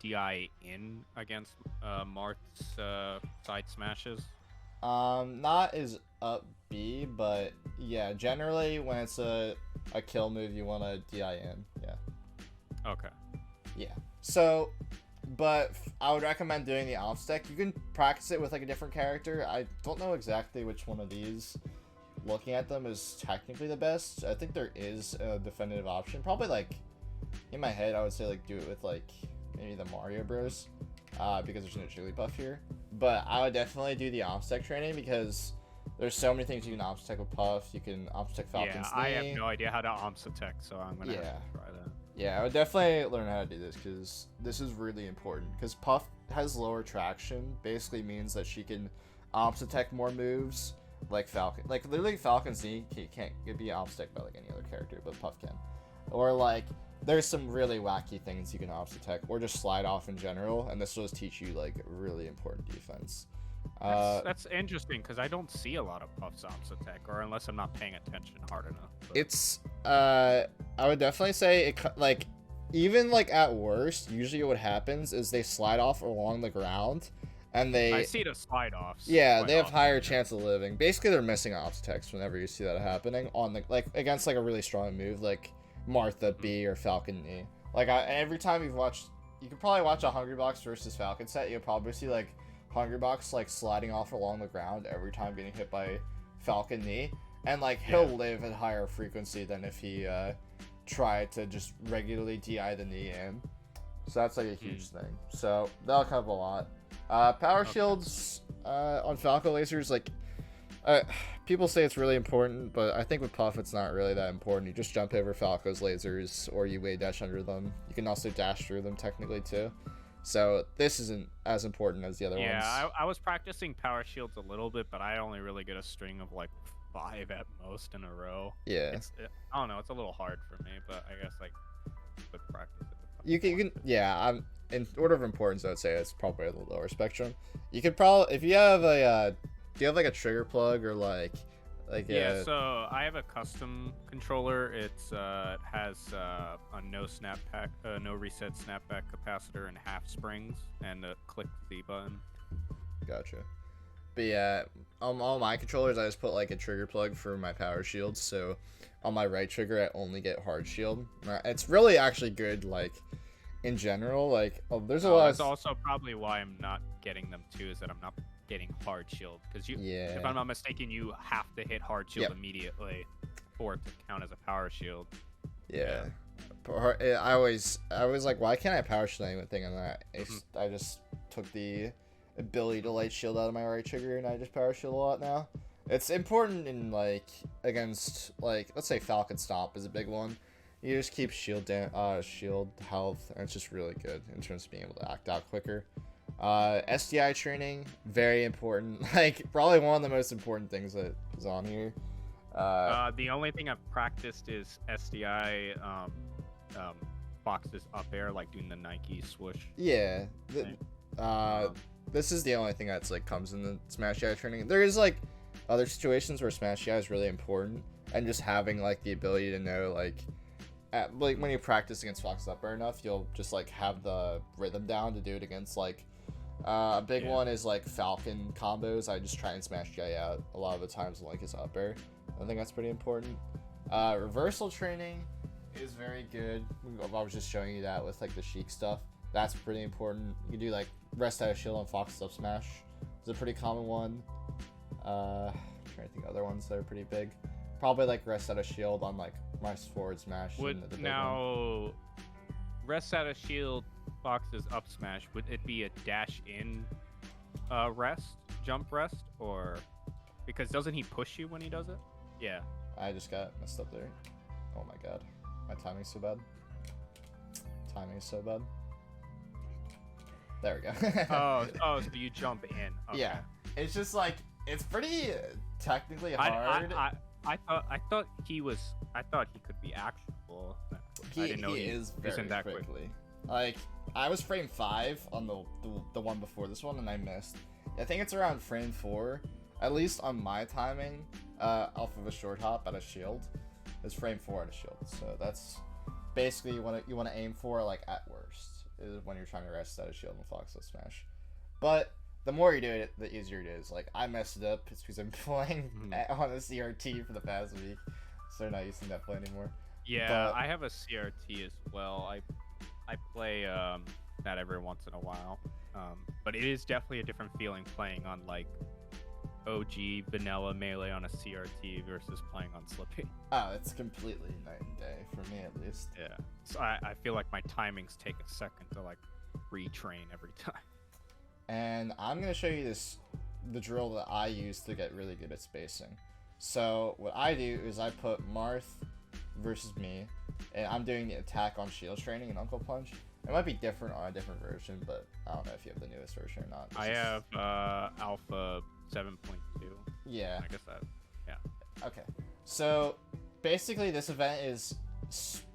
DI in against Marth's side smashes? Not as up B, but yeah, generally when it's a kill move, you want to DI in. Yeah. Okay. Yeah. So, but I would recommend doing the Amsahtech. You can practice it with like a different character. I don't know exactly which one of these, looking at them, is technically the best. I think there is a definitive option. Probably like, in my head, I would say like do it with like maybe the Mario Bros. Because there's no Jigglypuff here. But I would definitely do the Amsahtech training because there's so many things you can Amsahtech with Puff. You can Amsahtech Falcon's Knee. I have no idea how to Amsahtech, so I'm gonna have to try that. Yeah, I would definitely learn how to do this because this is really important. Because Puff has lower traction, basically means that she can Amsahtech more moves like Falcon. Like literally Falcon's Knee can't be Amsahtech by like any other character, but Puff can. Or like, there's some really wacky things you can Amsahtech, or just slide off in general, and this will just teach you like really important defense. That's interesting because I don't see a lot of Puff's Amsahtech, or unless I'm not paying attention hard enough. But... It's I would definitely say it like, even like at worst, usually what happens is they slide off along the ground, and I see the slide offs. Yeah, they have higher chance of living. Basically, they're missing Amsahtechs whenever you see that happening on the like against like a really strong move like Marth at B or Falcon Knee. Like every time you've watched, you could probably watch a Hungrybox versus Falcon set, you'll probably see like Hungrybox like sliding off along the ground every time getting hit by Falcon Knee, and like he'll live at higher frequency than if he tried to just regularly DI the knee in. So that's like a huge thing. So that'll help a lot. Power shields on Falco lasers, like people say it's really important, but I think with Puff it's not really that important. You just jump over Falco's lasers, or you wave dash under them. You can also dash through them technically too. So this isn't as important as the other ones. Yeah, I was practicing power shields a little bit, but I only really get a string of like 5 at most in a row. Yeah. I don't know, it's a little hard for me, but I guess like with practice. You can yeah, in order of importance, I would say it's probably the lower spectrum. You could probably, if you have a do you have like a trigger plug or like yeah, so I have a custom controller. It's it has a no reset snapback capacitor and half springs and a click Z button. Gotcha. But yeah, on all my controllers, I just put like a trigger plug for my power shields. So on my right trigger, I only get hard shield. It's really actually good, like in general. Like there's a lot. That's also probably why I'm not getting them too. Is that I'm not getting hard shield, because if I'm not mistaken, you have to hit hard shield immediately for it to count as a power shield. Yeah. I was like, why can't I power shield anything? And I just took the ability to light shield out of my right trigger, and I just power shield a lot now. It's important in like against like let's say Falcon Stomp is a big one. You just keep shield health, and it's just really good in terms of being able to act out quicker. SDI training, very important. Like probably one of the most important things that is on here. The only thing I've practiced is SDI Fox's up air, like doing the Nike swoosh. Yeah. This is the only thing that's like comes in the Smash DI training. There is like other situations where Smash DI is really important, and just having like the ability to know like when you practice against Fox's up air enough, you'll just like have the rhythm down to do it against like a big one is like Falcon combos. I just try and Smash DI out a lot of the times like his up air. I think that's pretty important. Reversal training is very good. I was just showing you that with like the Sheik stuff. That's pretty important. You can do like rest out of shield on Fox's up smash. It's a pretty common one. I'm trying to think of other ones that are pretty big. Probably like rest out of shield on like Marth's forward smash. Would now rest out of shield Fox's up smash? Would it be a dash in jump rest, or because doesn't he push you when he does it? Yeah. I just got messed up there. Oh my god, my timing's so bad. Timing is so bad. There we go. oh, so you jump in. Okay. Yeah, it's just like it's pretty technically hard. I thought he could be actionable. I didn't know he is very that quickly. quick. Like I was frame 5 on the one before this one, and I missed. I think it's around frame 4, at least on my timing, off of a short hop at a shield. It's frame 4 at a shield, so that's basically you want to aim for like at worst is when you're trying to rest at a shield and Fox up smash. But the more you do it, the easier it is. Like I messed it up. It's because I'm playing on a CRT for the past week, so they're not using that play anymore. Yeah, I have a CRT as well. I play that every once in a while, but it is definitely a different feeling playing on like OG vanilla melee on a CRT versus playing on Slippy. Oh, it's completely night and day for me at least. Yeah, so I feel like my timings take a second to like retrain every time. And I'm gonna show you the drill that I use to get really good at spacing. So what I do is I put Marth versus me, and I'm doing the attack on shield training and Uncle Punch. It might be different on a different version, but I don't know if you have the newest version or not. I have Alpha 7.2. Yeah. I guess that. Yeah. Okay. So basically, this event is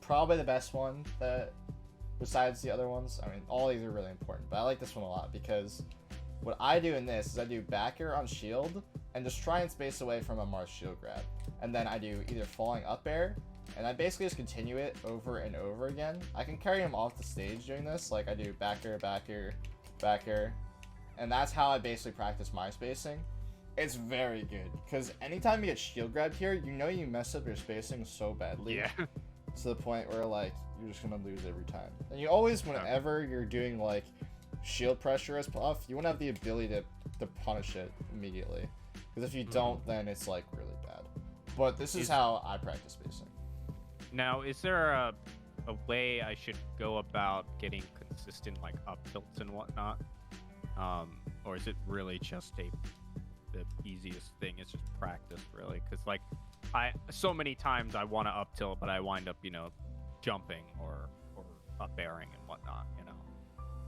probably the best one that, besides the other ones. I mean, all these are really important, but I like this one a lot because what I do in this is I do back air on shield and just try and space away from a Marth shield grab, and then I do either falling up air, and I basically just continue it over and over again. I can carry him off the stage doing this, like I do back air, back air, back air, and that's how I basically practice my spacing. It's very good, because anytime you get shield grabbed here, you know you mess up your spacing so badly. Yeah. To the point where, like, you're just gonna lose every time. And you always, whenever you're doing, like, shield pressure as Puff, you want to have the ability to punish it immediately. Because if you don't, then it's, like, really bad. But this is how I practice spacing. Now, is there a way I should go about getting consistent, like, up tilts and whatnot? Or is it really just the easiest thing is just practice, really? Because like so many times I want to up tilt, but I wind up jumping or up airing and whatnot.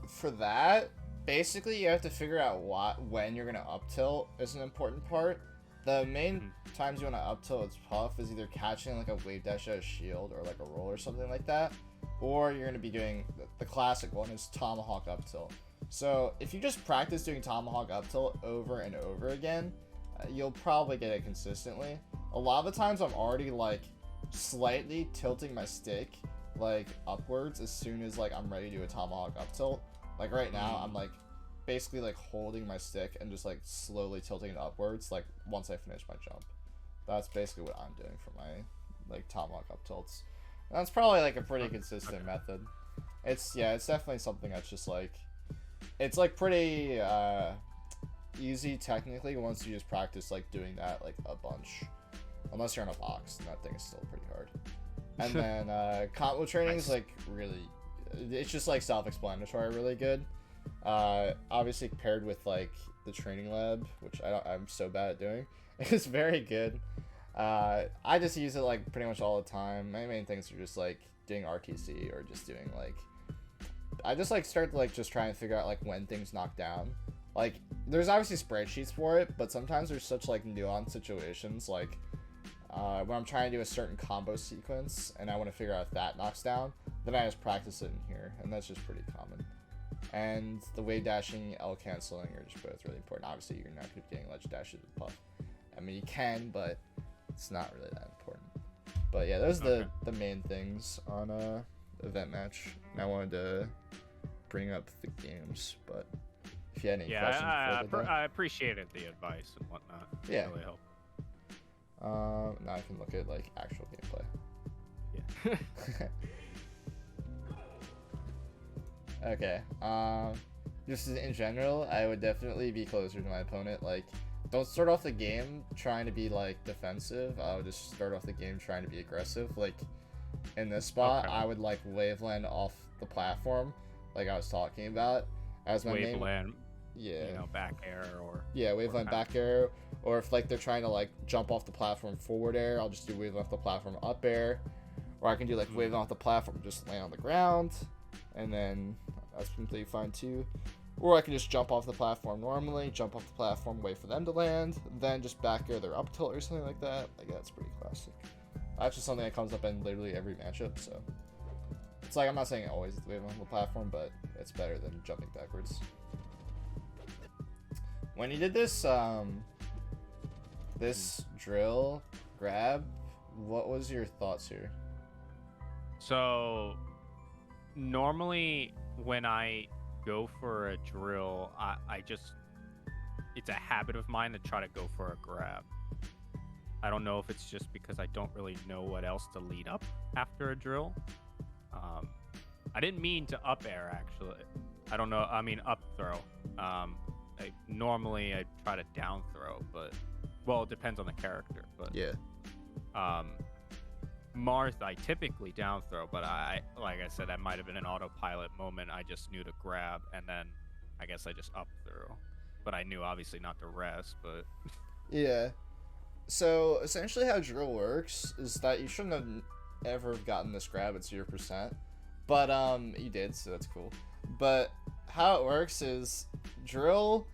For that, basically you have to figure out when you're gonna up tilt is an important part. The main times you want to up tilt its Puff is either catching like a wave dash out of shield or like a roll or something like that, or you're gonna be doing the classic one is tomahawk up tilt. So if you just practice doing tomahawk up tilt over and over again, you'll probably get it consistently. A lot of the times I'm already like slightly tilting my stick like upwards as soon as like I'm ready to do a tomahawk up tilt. Like right now I'm like basically like holding my stick and just like slowly tilting it upwards like once I finish my jump. That's basically what I'm doing for my like tomahawk up tilts. And that's probably like a pretty consistent method. It's definitely something that's just like it's like pretty easy technically once you just practice like doing that like a bunch. Unless you're on a box, and that thing is still pretty hard. And then combo training is Nice. like really, it's just like self-explanatory, really good. Obviously paired with like the training lab, which I'm so bad at doing. It's very good. I just use it like pretty much all the time. My main things are just like doing RTC or just doing like, I just like start like just trying to figure out like when things knock down. Like there's obviously spreadsheets for it, but sometimes there's such like nuanced situations like when I'm trying to do a certain combo sequence and I want to figure out if that knocks down, then I just practice it in here, and that's just pretty common. And the wave dashing, L canceling are just both really important. Obviously, you're not going to be getting ledge dashes with Puff. I mean, you can, but it's not really that important. But yeah, those are the main things on event match. And I wanted to bring up the games, but if you had any questions, I appreciated the advice and whatnot. Yeah. It really helped. Now I can look at like actual gameplay. Yeah. Okay. Just in general, I would definitely be closer to my opponent. Like, don't start off the game trying to be like defensive. I would just start off the game trying to be aggressive. Like, in this spot, I would like waveland off the platform, like I was talking about, as my main. Waveland. Yeah. You know, back air or. Yeah, waveland back air, or if like they're trying to like jump off the platform forward air, I'll just do waveland off the platform up air, or I can do like waveland off the platform, just land on the ground, and then that's completely fine too. Or I can just jump off the platform normally, jump off the platform, wait for them to land, then just back air their up tilt or something like that. Like that's pretty classic. That's just something that comes up in literally every matchup. So it's like I'm not saying always wave on the platform, but it's better than jumping backwards. When you did this this drill grab, what was your thoughts here? So normally when I go for a drill, I just, it's a habit of mine to try to go for a grab. I don't know if it's just because I don't really know what else to lead up after a drill. I didn't mean to up air actually. I don't know. I mean up throw. Normally I try to down throw, but well, it depends on the character. But yeah. Marth, I typically down throw, but like I said, that might have been an autopilot moment. I just knew to grab, and then I guess I just up throw. But I knew obviously not to rest, but... Yeah. So essentially how drill works is that you shouldn't have ever gotten this grab at 0%. But you did, so that's cool. But how it works is drill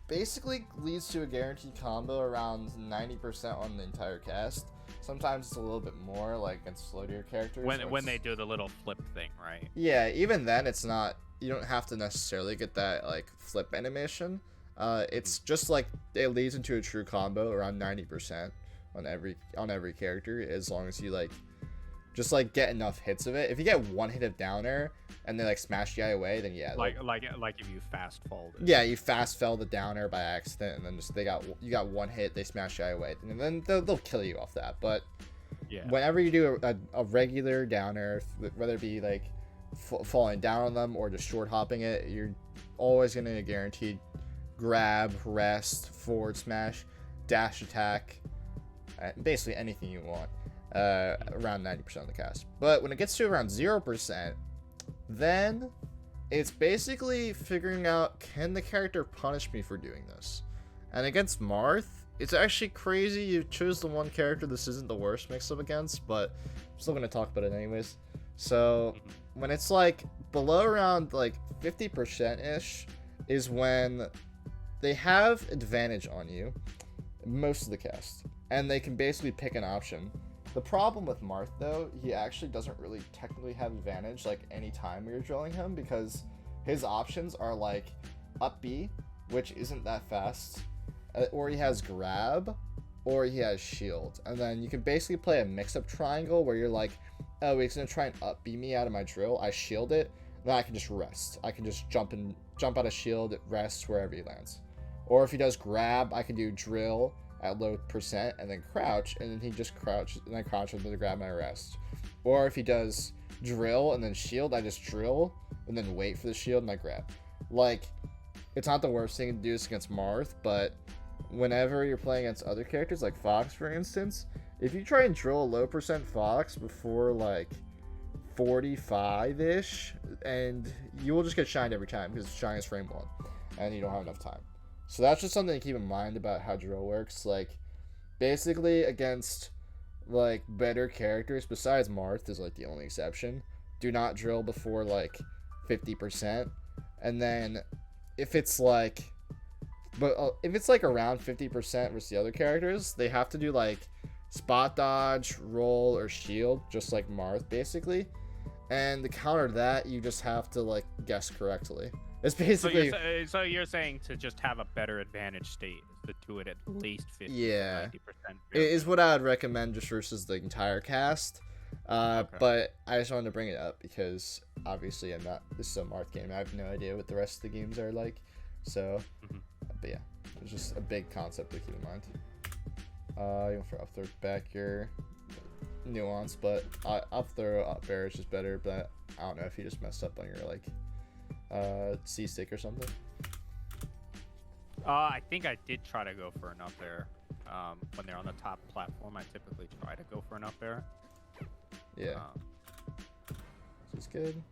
basically leads to a guaranteed combo around 90% on the entire cast. Sometimes it's a little bit more, like against slow tier characters. When they do the little flip thing, right? Yeah, even then it's not, you don't have to necessarily get that like flip animation. It's just like it leads into a true combo around 90% on every character, as long as you like just like get enough hits of it. If you get one hit of down air and they like smash the eye away, then yeah. Like if you fast folded. Yeah, you fast fell the down air by accident, and then just you got one hit, they smash the eye away, and then they'll kill you off that. But yeah, whenever you do a regular down air, whether it be like falling down on them or just short hopping it, you're always gonna get guaranteed grab, rest, forward smash, dash attack, basically anything you want. Around 90% of the cast. But when it gets to around 0%, then it's basically figuring out, can the character punish me for doing this? And against Marth, it's actually crazy you chose the one character this isn't the worst mix-up against, but I'm still going to talk about it anyways. So when it's like below around like 50%-ish is when they have advantage on you, most of the cast, and they can basically pick an option. The problem with Marth, though, he actually doesn't really technically have advantage like any time you're drilling him, because his options are like up B, which isn't that fast, or he has grab, or he has shield. And then you can basically play a mix-up triangle where you're like, oh, he's gonna try and up B me out of my drill. I shield it, then I can just rest. I can just jump out of shield, rest wherever he lands. Or if he does grab, I can do drill at low percent and then crouch, and then he just crouches and I crouch and then grab my rest. Or if he does drill and then shield, I just drill and then wait for the shield and I grab. Like, it's not the worst thing to do this against Marth, but whenever you're playing against other characters like Fox, for instance, if you try and drill a low percent fox before like 45-ish, and you will just get shined every time because shine is frame 1 and you don't have enough time. So that's just something to keep in mind about how drill works. Like basically against like better characters besides Marth is like the only exception, do not drill before like 50%. And then if it's like around 50% versus the other characters, they have to do like spot dodge, roll, or shield, just like Marth basically. And to counter that, you just have to like guess correctly. It's basically so you're saying to just have a better advantage state is to do it at least 50 yeah, 90%. It is what I would recommend just versus the entire cast. Okay. But I just wanted to bring it up because obviously this is a Marth game. I have no idea what the rest of the games are like. So, but yeah, it's just a big concept to keep in mind. You want for up throw back here, nuance, but up throw up air is just better. But I don't know if you just messed up on your like C stick or something. I think I did try to go for an up air. When they're on the top platform, I typically try to go for an up air. Yeah. This is good.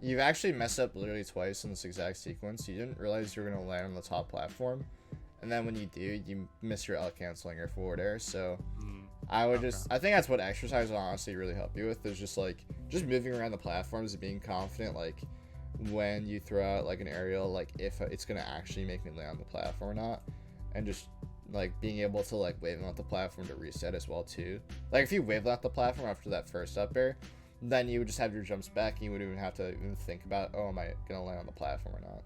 You've actually messed up literally twice in this exact sequence. You didn't realize you were going to land on the top platform. And then when you do, you miss your L canceling or forward air. So I would I think that's what Eggcercise will honestly really help you with, is just like, just moving around the platforms and being confident, like when you throw out like an aerial, like if it's going to actually make me land on the platform or not. And just like being able to like wave out the platform to reset as well too. Like if you wave out the platform after that first up air, then you would just have your jumps back and you wouldn't even have to even think about, oh, am I gonna land on the platform or not.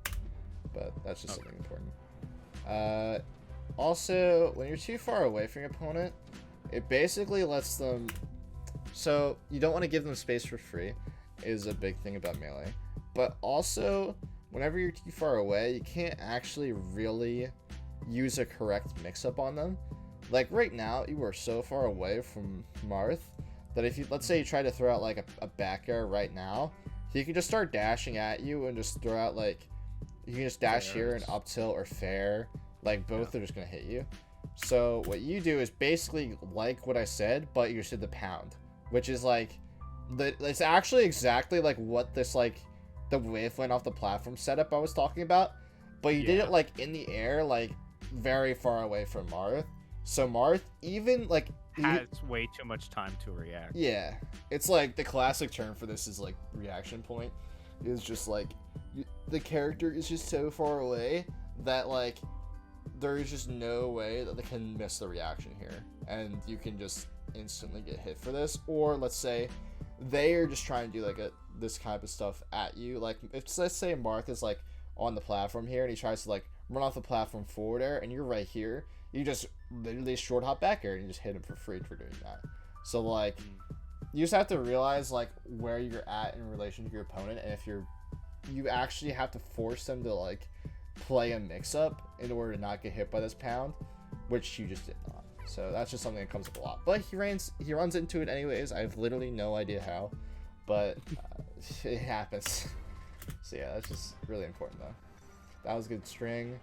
But that's just something important. Also, when you're too far away from your opponent, it basically lets them, so you don't want to give them space for free is a big thing about melee. But also, whenever you're too far away, you can't actually really use a correct mix-up on them. Like right now, you are so far away from Marth that if you, let's say you try to throw out like a back air right now, he can just start dashing at you and just throw out like, you can just dash here and up tilt or fair, like both are just gonna hit you. So what you do is basically like what I said, but you just did the pound, which is like, it's actually exactly like what this like, the wave went off the platform setup I was talking about, but you did it like in the air, like very far away from Marth. So Marth even like has way too much time to react. Yeah, it's like the classic term for this is like reaction point. It's just like the character is just so far away that like there is just no way that they can miss the reaction here, and you can just instantly get hit for this. Or let's say they are just trying to do like this type of stuff at you. Like if let's say Marth is like on the platform here and he tries to like run off the platform forward air and you're right here, you just literally short hop back air and you just hit him for free for doing that. So like you just have to realize like where you're at in relation to your opponent, and if you actually have to force them to like play a mix up in order to not get hit by this pound, which you just did not. So that's just something that comes up a lot, but he runs into it anyways. I have literally no idea how, but it happens. So yeah, that's just really important though. That was a good string,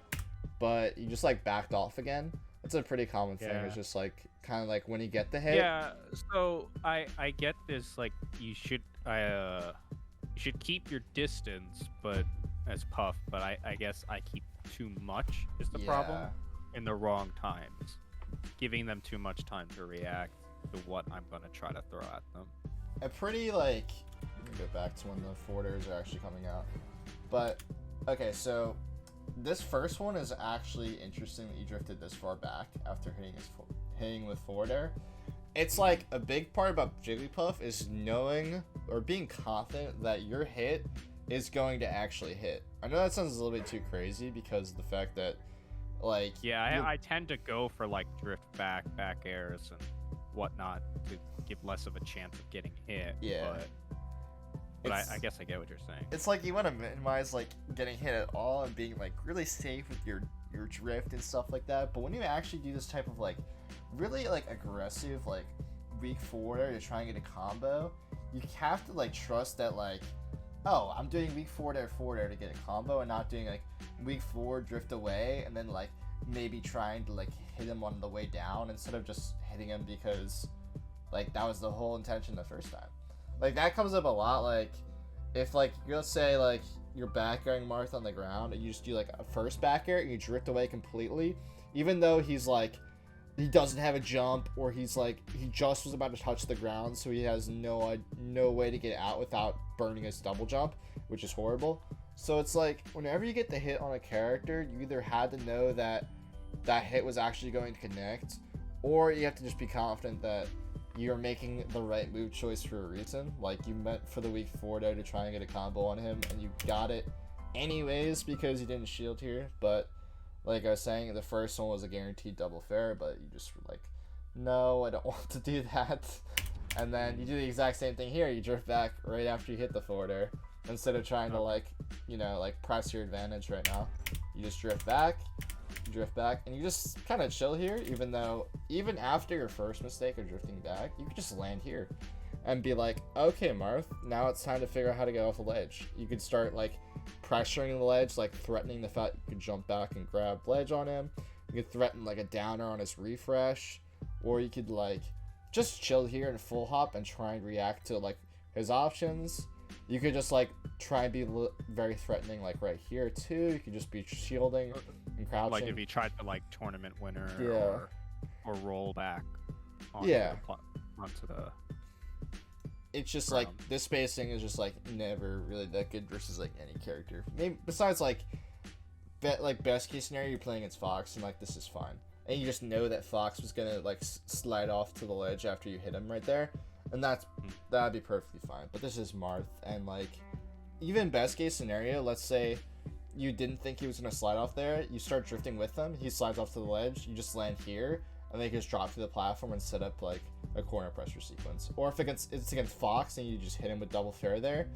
but you just like backed off again. It's a pretty common thing. It's just like kind of like when you get the hit. Yeah, so I get this, like you should keep your distance, but as Puff, but I guess I keep too much is the problem in the wrong times, giving them too much time to react to what I'm gonna try to throw at them. A pretty like, let me go back to when the forwarders are actually coming out. But okay, so this first one is actually interesting that you drifted this far back after hitting with forward air. It's like a big part about Jigglypuff is knowing or being confident that your hit is going to actually hit. I know that sounds a little bit too crazy because of the fact that like I tend to go for like drift back airs and whatnot to give less of a chance of getting hit. Yeah. But I guess I get what you're saying. It's like you want to minimize like getting hit at all and being like really safe with your drift and stuff like that. But when you actually do this type of like really like aggressive like weak forward air to try and get a combo, you have to like trust that like, oh, I'm doing weak forward air to get a combo and not doing like weak forward drift away and then like maybe trying to like hit him on the way down instead of just hitting him because like that was the whole intention the first time. Like that comes up a lot. Like if like let's say like you're back airing Marth on the ground and you just do like a first back air and you drift away completely, even though he's like he doesn't have a jump or he's like he just was about to touch the ground, so he has no way to get out without burning his double jump, which is horrible. So it's like whenever you get the hit on a character, you either had to know that that hit was actually going to connect, or you have to just be confident that you're making the right move choice for a reason. Like you meant for the weak forward air to try and get a combo on him, and you got it anyways because you didn't shield here. But like I was saying, the first one was a guaranteed double fair, but you just were like, no, I don't want to do that. And then you do the exact same thing here. You drift back right after you hit the forward air. Instead of trying to like, you know, like press your advantage right now, you just drift back, and you just kind of chill here, even after your first mistake of drifting back, you could just land here and be like, okay, Marth, now it's time to figure out how to get off the ledge. You could start like pressuring the ledge, like threatening the fact you could jump back and grab ledge on him. You could threaten like a downer on his refresh, or you could like just chill here and full hop and try and react to like his options. You could just like try and be very threatening like right here too. You could just be shielding and crouching. Like if he tried to like tournament winner or roll back onto the it's just ground. like this spacing is just like never really that good versus like any character. Maybe besides like best case scenario you're playing against Fox and like this is fine. And you just know that Fox was gonna like slide off to the ledge after you hit him right there. And that'd be perfectly fine. But this is Marth, and like even best case scenario, let's say you didn't think he was gonna slide off there, you start drifting with him, he slides off to the ledge, you just land here, and then you just drop to the platform and set up like a corner pressure sequence. Or if it's against Fox and you just hit him with double fair there,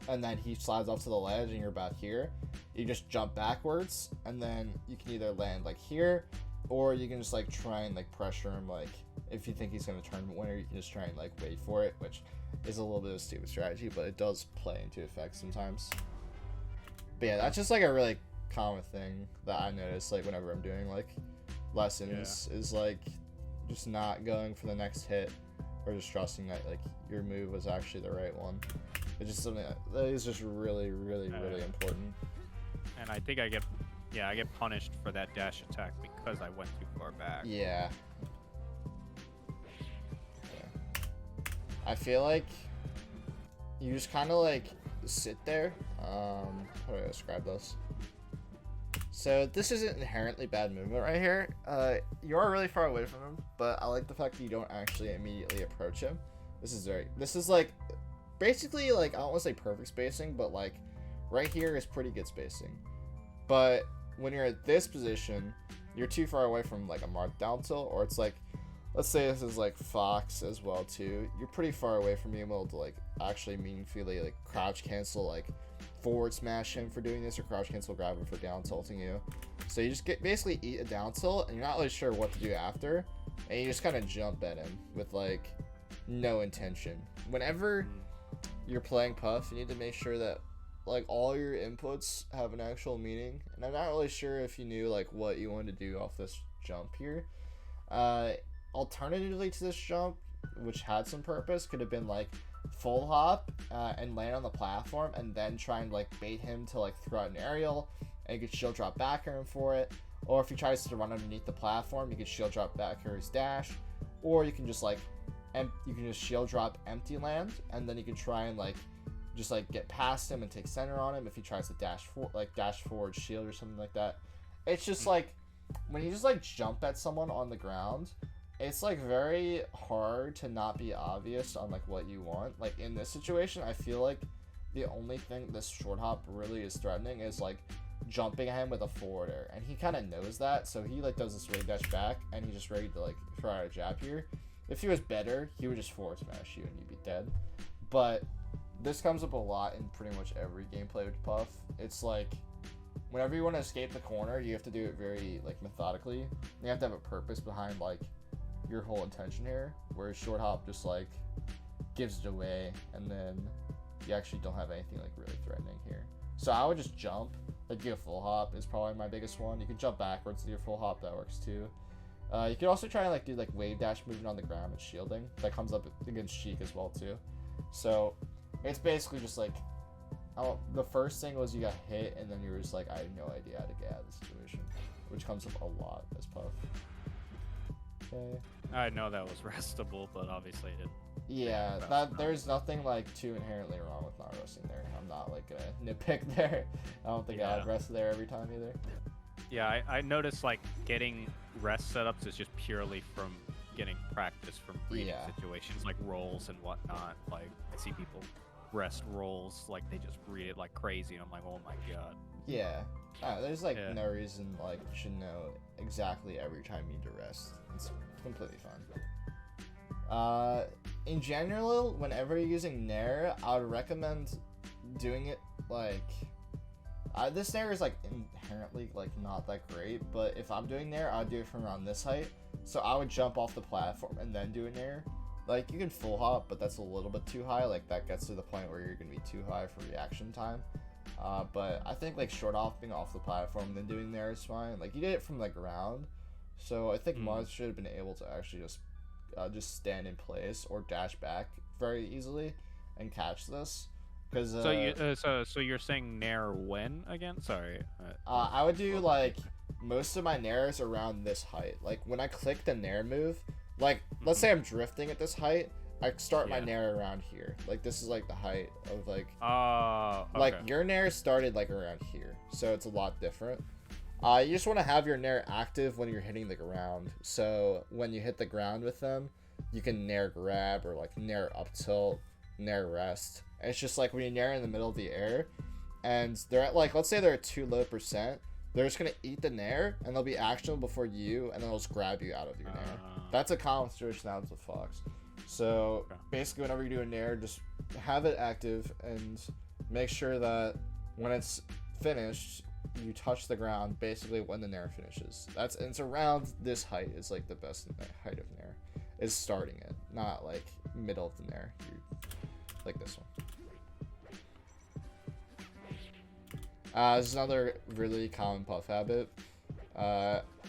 and then he slides off to the ledge and you're about here, you just jump backwards, and then you can either land like here, or you can just like try and like pressure him. Like if you think he's gonna tournament winner, you can just try and like wait for it, which is a little bit of a stupid strategy, but it does play into effect sometimes. But yeah, that's just like a really common thing that I notice like whenever I'm doing like lessons is like just not going for the next hit or just trusting that like your move was actually the right one. It's just something that is just really important. And I think I get punished for that dash attack because I went too far back. Yeah. I feel like you just kind of like sit there. How do I describe this? So this isn't inherently bad movement right here. You are really far away from him, but I like the fact that you don't actually immediately approach him. This is like basically like I don't want to say perfect spacing, but like right here is pretty good spacing. But when you're at this position, you're too far away from like a Marth down tilt, or it's like, let's say this is like Fox as well too. You're pretty far away from being able to like actually meaningfully like crouch cancel, like forward smash him for doing this, or crouch cancel grab him for down tilting you. So you just basically eat a down tilt, and you're not really sure what to do after, and you just kind of jump at him with like no intention. Whenever you're playing Puff, you need to make sure that like all your inputs have an actual meaning, and I'm not really sure if you knew like what you wanted to do off this jump here. Alternatively to this jump, which had some purpose, could have been like full hop and land on the platform and then try and like bait him to like throw out an aerial, and you could shield drop back air him for it. Or if he tries to run underneath the platform, you could shield drop back air his dash, or you can just like you can just shield drop empty land, and then you can try and like just like get past him and take center on him if he tries to dash forward shield or something like that. It's just like when you just like jump at someone on the ground, it's like very hard to not be obvious on like what you want. Like in this situation, I feel like the only thing this short hop really is threatening is like jumping at him with a forward air, and he kind of knows that, so he like does this wave dash back, and he's just ready to like throw out a jab here. If he was better, he would just forward smash you and you'd be dead. But this comes up a lot in pretty much every gameplay with Puff. It's like whenever you want to escape the corner, you have to do it very like methodically. You have to have a purpose behind like your whole intention here, whereas short hop just like gives it away, and then you actually don't have anything like really threatening here. So I would just jump, like do a full hop is probably my biggest one. You can jump backwards to do a full hop, that works too. You can also try and like do like wave dash movement on the ground and shielding. That comes up against Sheik as well too. So it's basically just like, the first thing was you got hit and then you were just like, I have no idea how to get out of the situation, which comes up a lot as Puff. Okay. I know that was restable, but obviously it didn't. Yeah, there's nothing like too inherently wrong with not resting there. I'm not like a nitpick there. I don't think I would rest there every time either. Yeah, I noticed like getting rest setups is just purely from getting practice from reading situations like rolls and whatnot. Like I see people rest rolls, like they just read it like crazy, and I'm like, oh my god. Yeah, there's like no reason like you should know exactly every time you need to rest. It's completely fine. In general, whenever you're using Nair, I would recommend doing it like, this Nair is like inherently like not that great, but if I'm doing Nair, I'd do it from around this height. So I would jump off the platform and then do a Nair. Like you can full hop, but that's a little bit too high. Like that gets to the point where you're gonna be too high for reaction time. But I think like short hopping off the platform and then doing Nair is fine. Like you did it from the ground, so I think Marth should have been able to actually just stand in place or dash back very easily and catch this. Because so you're saying Nair when again? Sorry. I would do like most of my Nairs around this height. Like when I click the Nair move, like let's say I'm drifting at this height, I start my Nair around here. Like this is like the height of like okay. Like your Nair started like around here, so it's a lot different. You just want to have your Nair active when you're hitting the ground. So when you hit the ground with them, you can Nair grab or like Nair up tilt, Nair rest. And it's just like when you Nair in the middle of the air, and they're at like, let's say they're at too low %, they're just gonna eat the Nair and they'll be actionable before you, and then they'll just grab you out of your Nair. That's a common situation that happens with Fox. So basically, whenever you do a Nair, just have it active and make sure that when it's finished, you touch the ground basically when the Nair finishes. It's around this height is like the best height of Nair, is starting it, not like middle of the Nair. Like this one. This is another really common Puff habit.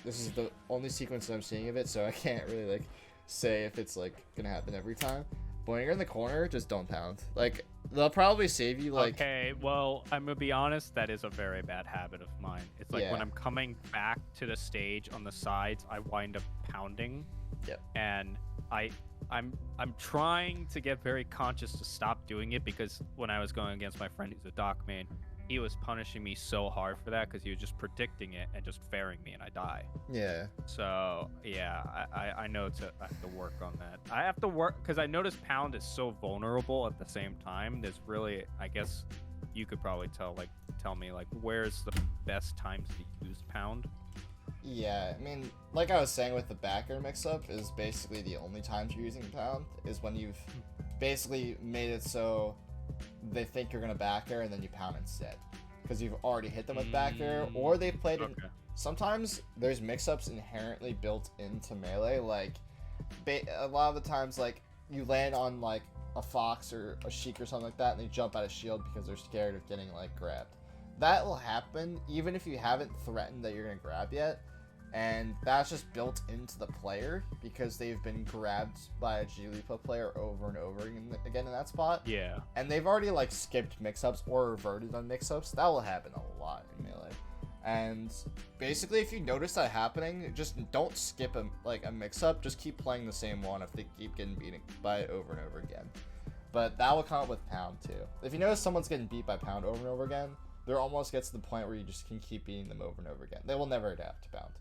This is the only sequence that I'm seeing of it, so I can't really like say if it's like gonna happen every time. But when you're in the corner, just don't pound. Like they'll probably save you like. Okay, well I'm gonna be honest, that is a very bad habit of mine. It's like when I'm coming back to the stage on the sides, I wind up pounding. Yep. And I'm trying to get very conscious to stop doing it, because when I was going against my friend who's a doc main, he was punishing me so hard for that because he was just predicting it and just fairing me and I die. Yeah. So yeah, I know I have to work on that. I have to work because I noticed pound is so vulnerable at the same time. There's really, I guess you could probably tell me like where's the best times to use pound. Yeah, I mean, like I was saying with the backer mix-up, is basically the only times you're using pound is when you've basically made it so they think you're gonna backer and then you pound instead, because you've already hit them with backer, or they've played in. Sometimes there's mix-ups inherently built into melee, like a lot of the times like you land on like a Fox or a Sheik or something like that and they jump out of shield because they're scared of getting like grabbed. That will happen even if you haven't threatened that you're gonna grab yet, and that's just built into the player because they've been grabbed by a Jigglypuff player over and over again in that spot. Yeah. And they've already like skipped mix-ups or reverted on mix-ups. That will happen a lot in melee. And basically, if you notice that happening, just don't skip a mix-up. Just keep playing the same one if they keep getting beaten by it over and over again. But that will come up with pound too. If you notice someone's getting beat by pound over and over again, there almost gets to the point where you just can keep beating them over and over again. They will never adapt to pound.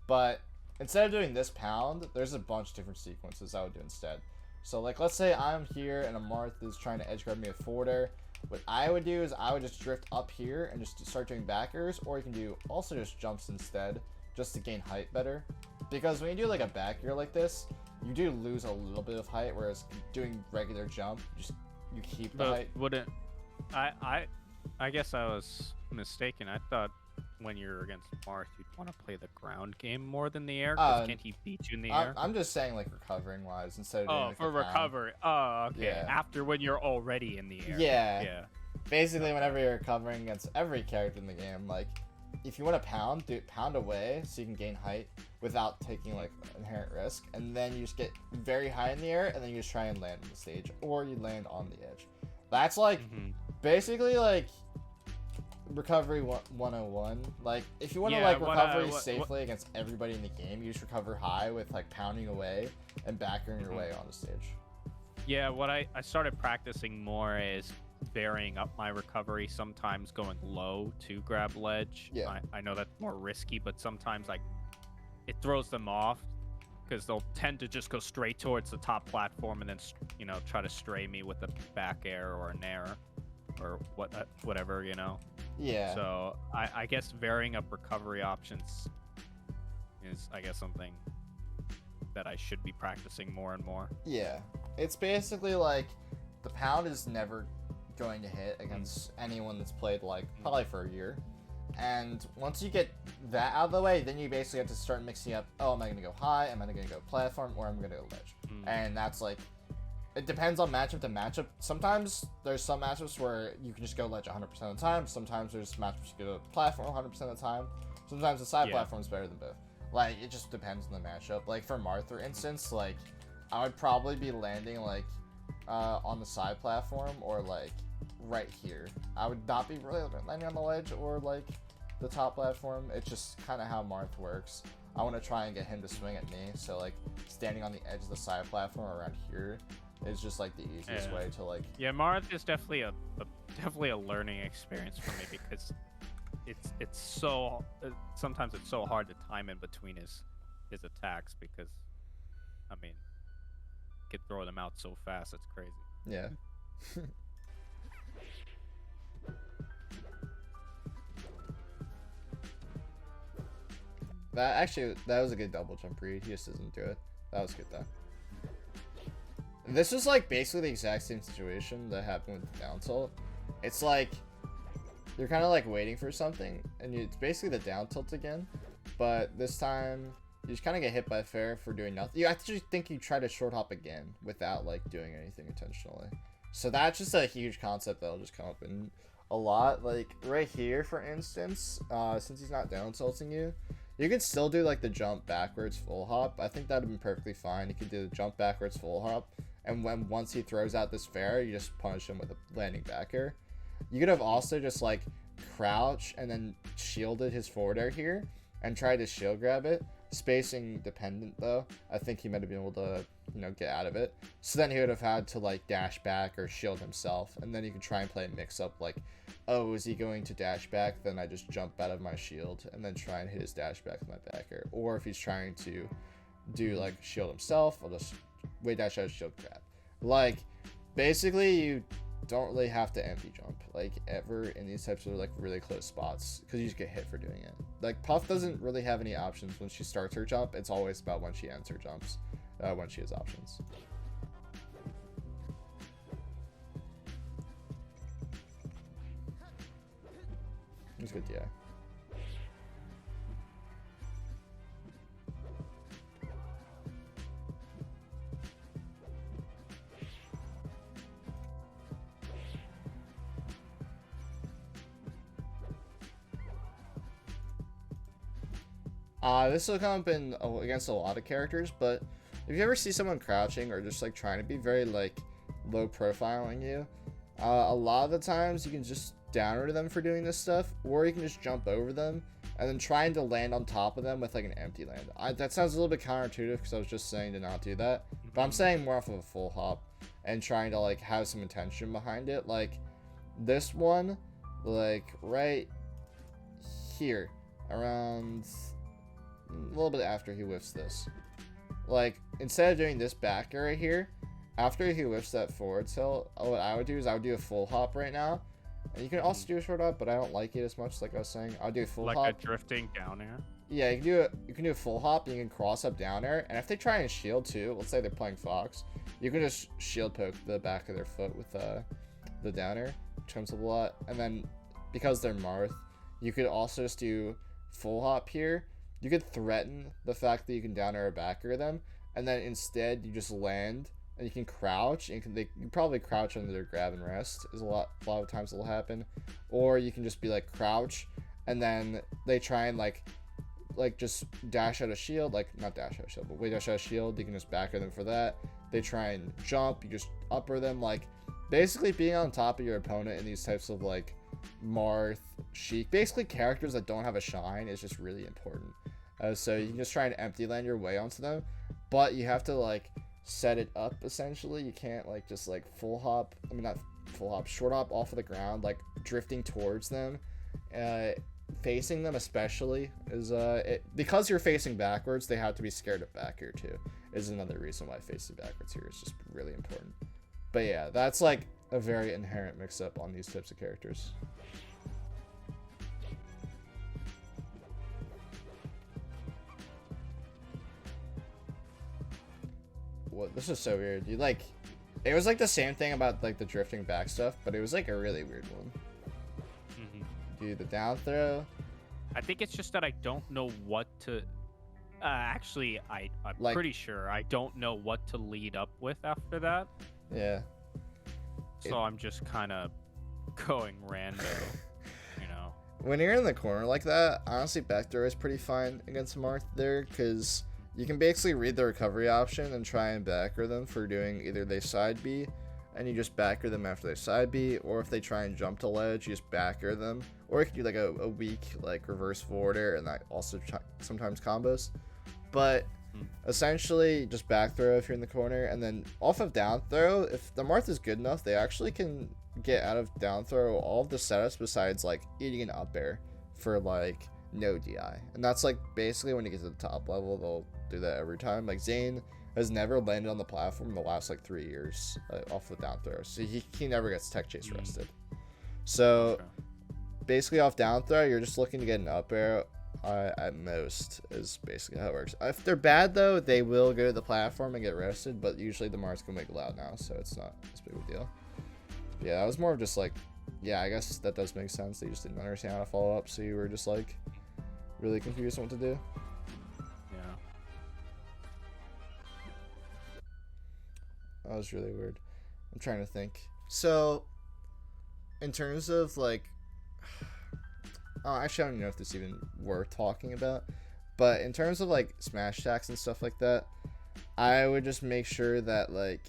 But instead of doing this pound, there's a bunch of different sequences I would do instead. So like, let's say I'm here and a Marth is trying to edge guard me with forward air. What I would do is I would just drift up here and just start doing backers, or you can do also just jumps instead, just to gain height better. Because when you do like a back air like this, you do lose a little bit of height, whereas doing regular jump, you keep the height. Wouldn't I guess I was mistaken. I thought when you're against Marth, you'd want to play the ground game more than the air, because can't he beat you in the air? I'm just saying like recovering wise instead of doing for recovery. Oh, okay. Yeah. After when you're already in the air. Yeah. basically whenever you're recovering against every character in the game, like if you want to pound, do it pound away so you can gain height without taking like inherent risk, and then you just get very high in the air, and then you just try and land on the stage, or you land on the edge. That's like basically like recovery 101. Like if you want to like recover safely against everybody in the game, you just recover high with like pounding away and backering your way on the stage. Yeah, what I started practicing more is varying up my recovery, sometimes going low to grab ledge. Yeah. I know that's more risky, but sometimes like it throws them off because they'll tend to just go straight towards the top platform and then, you know, try to stray me with a back air or a nair or whatever, you know. Yeah. So I guess varying up recovery options is, I guess, something that I should be practicing more and more. Yeah. It's basically like the pound is never going to hit against anyone that's played like probably for a year. And once you get that out of the way, then you basically have to start mixing up, oh, am I going to go high? Am I going to go platform? Or am I going to go ledge? And that's like, it depends on matchup to matchup. Sometimes there's some matchups where you can just go ledge 100% of the time. Sometimes there's matchups you go platform 100% of the time. Sometimes the side platform is better than both. Like, it just depends on the matchup. Like, for Marth, for instance, like, I would probably be landing, like, on the side platform or, like, right here. I would not be really landing on the ledge or, like, the top platform. It's just kind of how Marth works. I want to try and get him to swing at me. So, like, standing on the edge of the side platform around here is just, like, the easiest way to, like... Yeah, Marth is definitely a learning experience for me because... It's so sometimes it's so hard to time in between his attacks because, I mean, he could throw them out so fast. It's crazy. Yeah. That was a good double jump read. He just doesn't do it. That was good though. This was like basically the exact same situation that happened with the down tilt. It's like you're kind of like waiting for something, and it's basically the down tilt again, but this time you just kind of get hit by fair for doing nothing. You actually think you try to short hop again without like doing anything intentionally. So that's just a huge concept that'll just come up in a lot. Like right here, for instance, since he's not down tilting you, you could still do like the jump backwards full hop. I think that'd be perfectly fine. You could do the jump backwards full hop, and once he throws out this fair, you just punish him with a landing back air. You could have also just like crouch and then shielded his forward air here and tried to shield grab it. Spacing dependent though. I think he might have been able to, you know, get out of it. So then he would have had to like dash back or shield himself, and then you can try and play a mix up like, oh, is he going to dash back? Then I just jump out of my shield and then try and hit his dash back with my back air. Or if he's trying to do like shield himself, I'll just wait dash out shield grab. Like basically you don't really have to empty jump like ever in these types of like really close spots because you just get hit for doing it. Like Puff doesn't really have any options when she starts her jump. It's always about when she ends her jumps, when she has options. It's good, yeah. This will come up in against a lot of characters, but if you ever see someone crouching or just like trying to be very like low profiling you, a lot of the times you can just downward them for doing this stuff, or you can just jump over them and then trying to land on top of them with like an empty land. That sounds a little bit counterintuitive because I was just saying to not do that, but I'm saying more off of a full hop and trying to like have some intention behind it. Like this one, like right here around a little bit after he whiffs this, like instead of doing this back air right here, after he whiffs that forward tilt, what I would do is I would do a full hop right now. And you can also do a short hop, but I don't like it as much. Like I was saying, I'll do a full hop. Like a drifting down air? Yeah, you can do a full hop, and you can cross up down air. And if they try and shield too, let's say they're playing Fox, you can just shield poke the back of their foot with the down air, which comes up a lot. And then because they're Marth, you could also just do full hop here. You could threaten the fact that you can down air or back air them, and then instead you just land and you can crouch. And you probably crouch under their grab and rest. Is a lot of times it'll happen, or you can just be like crouch, and then they try and like just dash out a shield, like not dash out a shield, but way dash out a shield. You can just backer them for that. They try and jump, you just upper them. Like basically being on top of your opponent in these types of like Marth, Sheik, basically characters that don't have a shine is just really important. So you can just try and empty land your way onto them, but you have to like set it up essentially. You can't like just like full hop, I mean not full hop, short hop off of the ground, like drifting towards them. Facing them especially is because you're facing backwards, they have to be scared of back here too, is another reason why facing backwards here is just really important. But yeah, that's like a very inherent mix-up on these types of characters. What, this is so weird. You like, it was like the same thing about like the drifting back stuff, but it was like a really weird one. Do the down throw. I think it's just that I don't know what to. Actually, I'm like, pretty sure I don't know what to lead up with after that. Yeah. So I'm just kind of going random, you know. When you're in the corner like that, honestly, back throw is pretty fine against Marth there, because you can basically read the recovery option and try and backer them for doing either they side B, and you just backer them after they side B, or if they try and jump to ledge, you just backer them. Or you can do like a weak like reverse forward air, and that also sometimes combos. But essentially just back throw if you're in the corner, and then off of down throw, if the Marth is good enough, they actually can get out of down throw all of the setups besides like eating an up air for like no DI. And that's like basically when you get to the top level, they'll do that every time. Like Zane has never landed on the platform in the last like 3 years off the down throw, so he never gets tech chase rested. So basically off down throw, you're just looking to get an up air at most, is basically how it works. If they're bad though, they will go to the platform and get rested, but usually the Marths can make it loud now, so it's not as big of a deal. But yeah, that was more of just like, yeah, I guess that does make sense. They just didn't understand how to follow up, so you were just like really confused on what to do. Yeah. That was really weird. I'm trying to think. So, in terms of like, actually, I don't even know if this even worth talking about, but in terms of like smash attacks and stuff like that, I would just make sure that like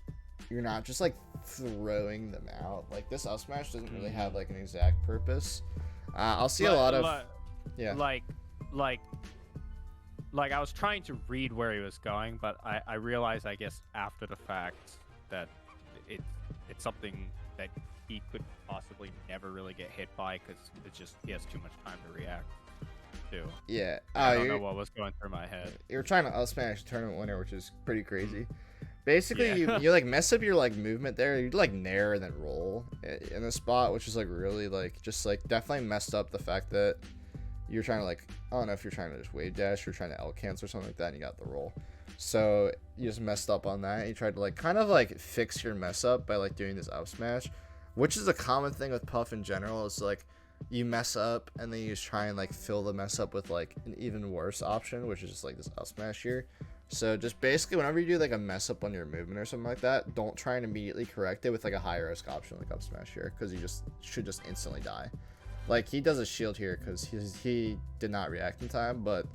you're not just like throwing them out. Like this up smash doesn't really have like an exact purpose. I'll see a lot of yeah, like I was trying to read where he was going, but I realized, I guess after the fact, that it's something that he could possibly never really get hit by, because it's just he has too much time to react to. Yeah, I don't know what was going through my head. You're trying to up smash tournament winner, which is pretty crazy. Basically, you like mess up your like movement there. You like nair and then roll in a spot, which is like really like just like definitely messed up the fact that you're trying to like, I don't know if you're trying to just wave dash, you're trying to L cancel or something like that, and you got the roll. So you just messed up on that. You tried to like kind of like fix your mess up by like doing this up smash, which is a common thing with Puff in general. Is like you mess up and then you just try and like fill the mess up with like an even worse option, which is just like this up smash here. So just basically whenever you do like a mess up on your movement or something like that, don't try and immediately correct it with like a high risk option like up smash here, because you just should just instantly die. Like he does a shield here because he did not react in time, but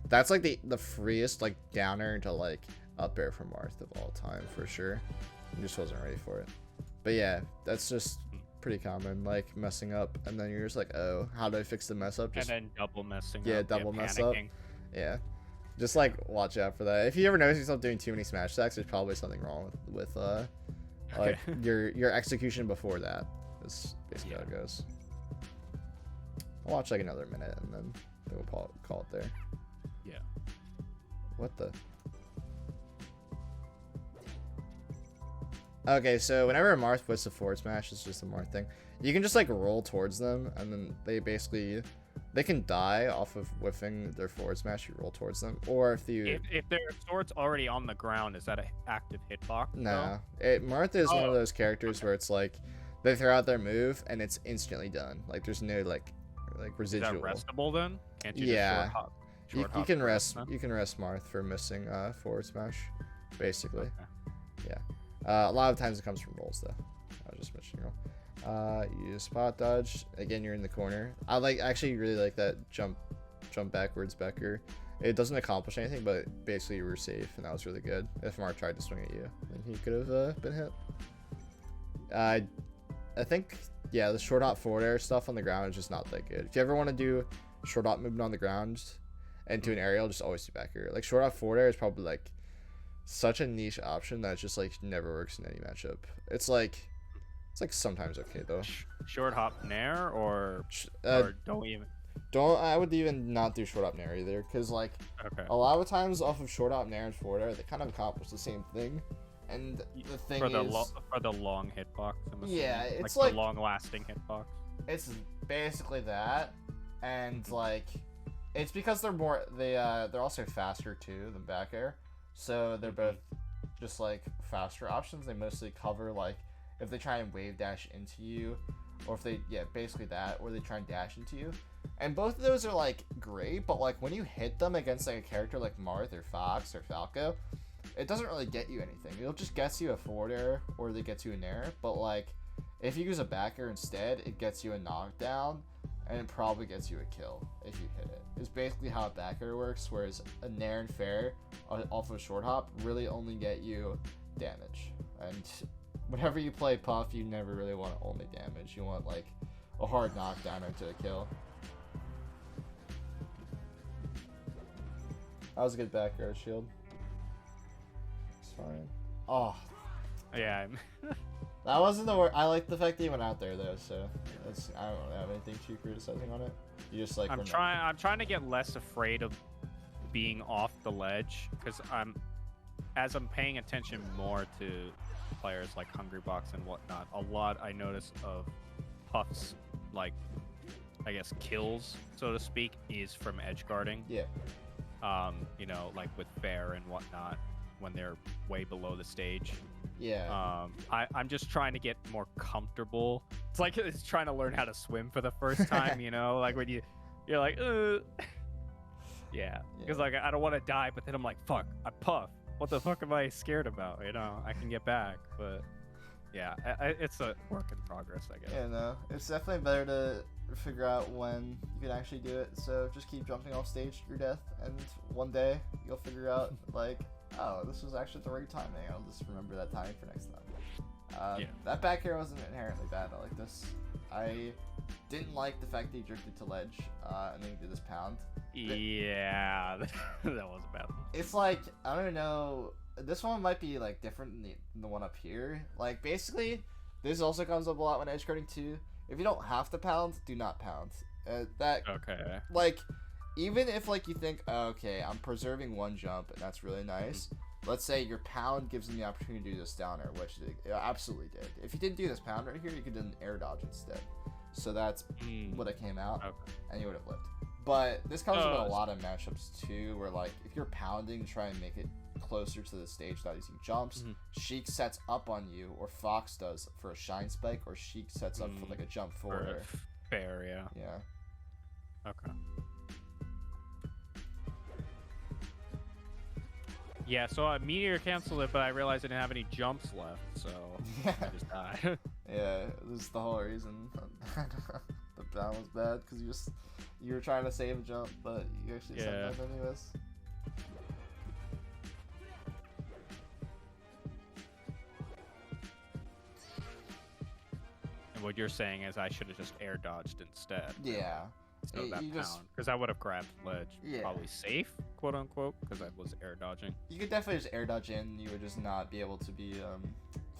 that's like the freest like downer to like up air from Marth of all time for sure. He just wasn't ready for it. But yeah, that's just pretty common, like messing up and then you're just like, oh, how do I fix the mess up? And then double messing up. Yeah, double mess up. Yeah. Just like watch out for that. If you ever notice yourself doing too many smash attacks, there's probably something wrong with like your execution before that. That's basically how it goes. I'll watch like another minute and then we'll call it there. Yeah. What the? Okay, so whenever a Marth puts a forward smash, it's just a Marth thing. You can just like roll towards them, and then they can die off of whiffing their forward smash. You roll towards them, or if their sword's already on the ground, is that an active hitbox? Nah, Marth is one of those characters where it's like they throw out their move and it's instantly done. Like there's no like residual. Is that restable then? Can't you yeah, just short hop you can rest. You can rest Marth for missing forward smash, basically. Okay. Yeah. A lot of times it comes from rolls though. I was just mentioning roll. You spot dodge. Again, you're in the corner. Actually really like that jump backwards backer. It doesn't accomplish anything, but basically you were safe, and that was really good. If Marth tried to swing at you, then he could have been hit. I think, yeah, the short hop forward air stuff on the ground is just not that good. If you ever want to do short hop movement on the ground and to an aerial, just always do back air. Like short hop forward air is probably like such a niche option that just like never works in any matchup. It's like sometimes okay though. Short hop Nair or don't even. I would even not do short hop Nair either, because like a lot of times off of short hop Nair and forward air, they kind of accomplish the same thing. And the thing for the long hitbox. Yeah, it's like the long lasting hitbox. It's basically that, and like it's because they're also faster too than back air, so they're both just like faster options. They mostly cover like if they try and wave dash into you, or if they basically that, or they try and dash into you. And both of those are like great, but like when you hit them against like a character like Marth or Fox or Falco, it doesn't really get you anything. It'll just get you a forward air, or they get you a Nair. But like if you use a back air instead, it gets you a knockdown, and it probably gets you a kill if you hit it. It's basically how a back air works, whereas a Nair and fair off of short hop really only get you damage. And whenever you play Puff, you never really want only damage. You want like a hard knockdown into a kill. That was a good back air shield. It's fine. Oh. Yeah. That wasn't the word. I like the fact that you went out there though, so I don't have anything too criticizing on it. You just like. I'm trying to get less afraid of being off the ledge, because as I'm paying attention more to players like Hungrybox and whatnot. A lot I notice of Puff's like, I guess, kills, so to speak, is from edge guarding. Yeah. You know, like with fair and whatnot, when they're way below the stage. Yeah. I'm just trying to get more comfortable. It's trying to learn how to swim for the first time, you know, like when you're like, yeah, because like I don't want to die, but then I'm like, fuck, I Puff. What the fuck am I scared about? You know, I can get back, but yeah, it's a work in progress, I guess. Yeah, no, it's definitely better to figure out when you can actually do it. So just keep jumping off stage to your death, and one day you'll figure out like, oh, this was actually the right timing. I'll just remember that timing for next time. That back air wasn't inherently bad. I like this. I didn't like the fact that he jerked it to ledge, and then he did this pound. Yeah, that was bad. It's like, I don't know, this one might be like different than the one up here. Like basically, this also comes up a lot when edge guarding too. If you don't have to pound, do not pound. Okay. Like, even if like you think, oh, okay, I'm preserving one jump and that's really nice. Let's say your pound gives them the opportunity to do this down air, which it absolutely did. If you didn't do this pound right here, you could do an air dodge instead. So that's what it came out, and you would have lived. But this comes up in a lot of matchups too, where like if you're pounding, try and make it closer to the stage without using jumps. Sheik sets up on you, or Fox does for a shine spike, or Sheik sets up for like a jump forward. Fair, yeah. Yeah. Okay. Yeah, so I Meteor canceled it, but I realized I didn't have any jumps left, so I just died. Yeah, this is the whole reason the down was bad, because you were trying to save a jump, but you actually sent that anyways. And what you're saying is I should have just air dodged instead. Yeah. So that pound, because I would have grabbed ledge, probably safe, quote unquote, because I was air dodging. You could definitely just air dodge in. You would just not be able to be.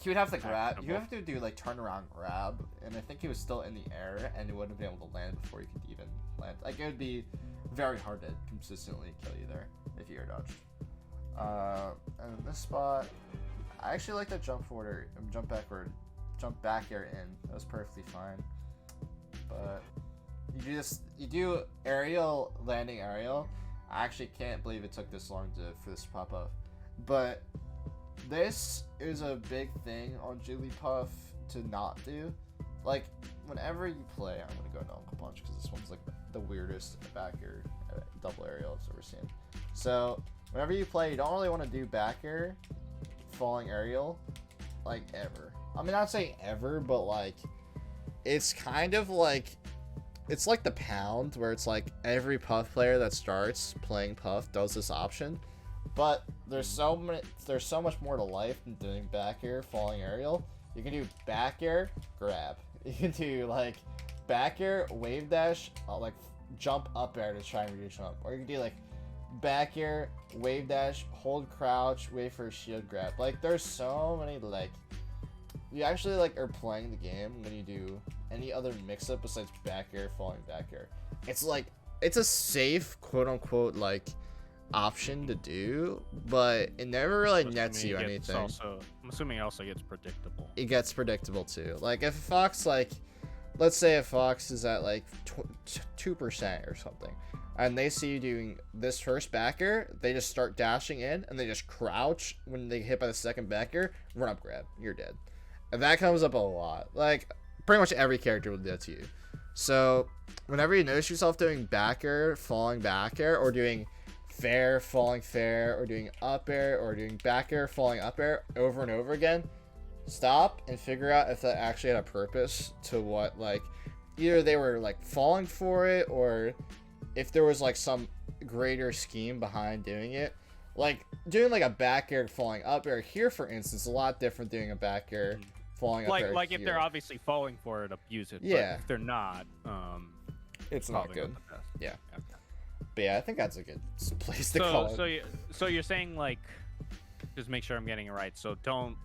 He would have to grab. You have to do like turnaround grab, and I think he was still in the air, and he wouldn't be able to land before you could even land. Like it would be very hard to consistently kill you there if you air dodged. And in this spot, I actually like that jump forward, jump back air in. That was perfectly fine, but. You do aerial, landing aerial. I actually can't believe it took this long for this to pop up. But this is a big thing on Jigglypuff to not do. Like, whenever you play, I'm going to go to Uncle Punch because this one's like the weirdest back air double aerial I've ever seen. So, whenever you play, you don't really want to do back air, falling aerial, like ever. I mean, not saying ever, but like it's kind of like it's like the pound where it's like every Puff player that starts playing Puff does this option, but there's so much more to life than doing back air, falling aerial. You can do back air, grab. You can do like back air, wave dash, like jump up air to try and reach jump, or you can do like back air, wave dash, hold crouch, wait for a shield grab. Like there's so many, like you actually like are playing the game when you do any other mix up besides back air, falling back air. It's like it's a safe quote unquote like option to do, but it never really nets you anything. I'm assuming it also gets predictable. It gets predictable too. Like if a Fox, like let's say a Fox is at like 2% or something, and they see you doing this first backer, they just start dashing in and they just crouch when they get hit by the second backer, run up grab, you're dead. And that comes up a lot. Like pretty much every character will do that to you. So whenever you notice yourself doing back air, falling back air, or doing fair, falling fair, or doing up air, or doing back air, falling up air over and over again, stop and figure out if that actually had a purpose to what, like either they were like falling for it, or if there was like some greater scheme behind doing it. Like doing like a back air falling up air here, for instance, is a lot different doing a back air falling up air like here. If they're obviously falling for it, abuse it. Yeah. But if they're not, it's not good. Not the best. Yeah. But yeah, I think that's a good place to call it. So you're saying like, just make sure I'm getting it right. So don't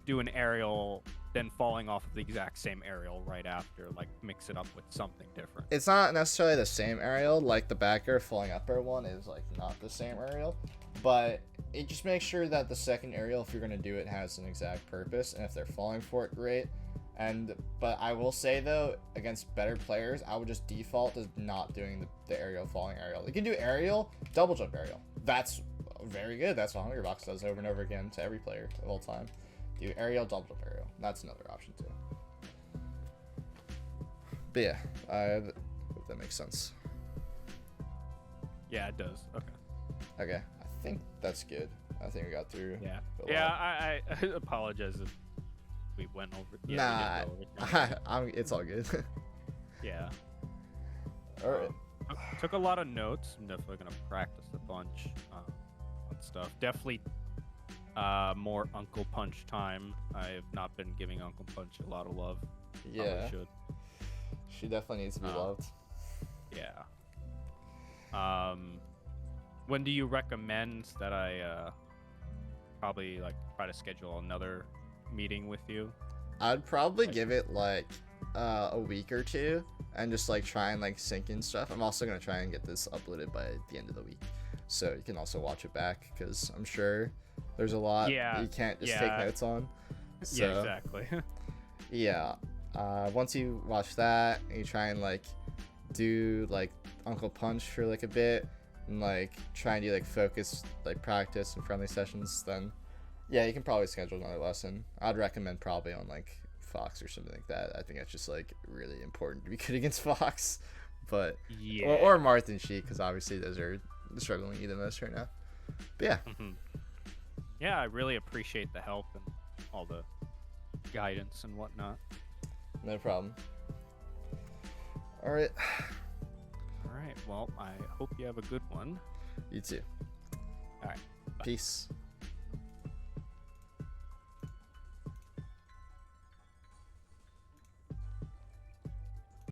do an aerial, then falling off of the exact same aerial right after. Like mix it up with something different. It's not necessarily the same aerial. Like the back air falling up air one is like not the same aerial, but it just makes sure that the second aerial, if you're gonna do it, has an exact purpose, and if they're falling for it, great. But I will say though, against better players, I would just default to not doing the aerial falling aerial. You can do aerial, double jump aerial. That's very good. That's what Hungrybox does over and over again to every player of all time. Do aerial, double jump aerial. That's another option too. But yeah, I hope that makes sense. Yeah, it does. Okay, I think that's good. I think we got through. Yeah. Yeah, I apologize if we went over. Yeah, nah, it's all good. Yeah. All right. Took a lot of notes. I'm definitely gonna practice a bunch on stuff. Definitely more Uncle Punch time. I have not been giving Uncle Punch a lot of love. Yeah. Probably should. She definitely needs to be loved. Yeah. When do you recommend that I probably like try to schedule another meeting with you? I'd probably give it like a week or two and just like try and like sync in stuff. I'm also gonna try and get this uploaded by the end of the week, so you can also watch it back, because I'm sure there's a lot you can't just take notes on. So, yeah, exactly. Yeah. Once you watch that and you try and like do like Uncle Punch for like a bit and like try and do like focus like practice and friendly sessions, then yeah, you can probably schedule another lesson. I'd recommend probably on like Fox or something like that. I think that's just like really important to be good against Fox, but yeah, or Marth and Sheik, because obviously those are struggling the most right now. But yeah. Yeah, I really appreciate the help and all the guidance and whatnot. No problem. All right. All right. Well, I hope you have a good one. You too. All right. Bye. Peace.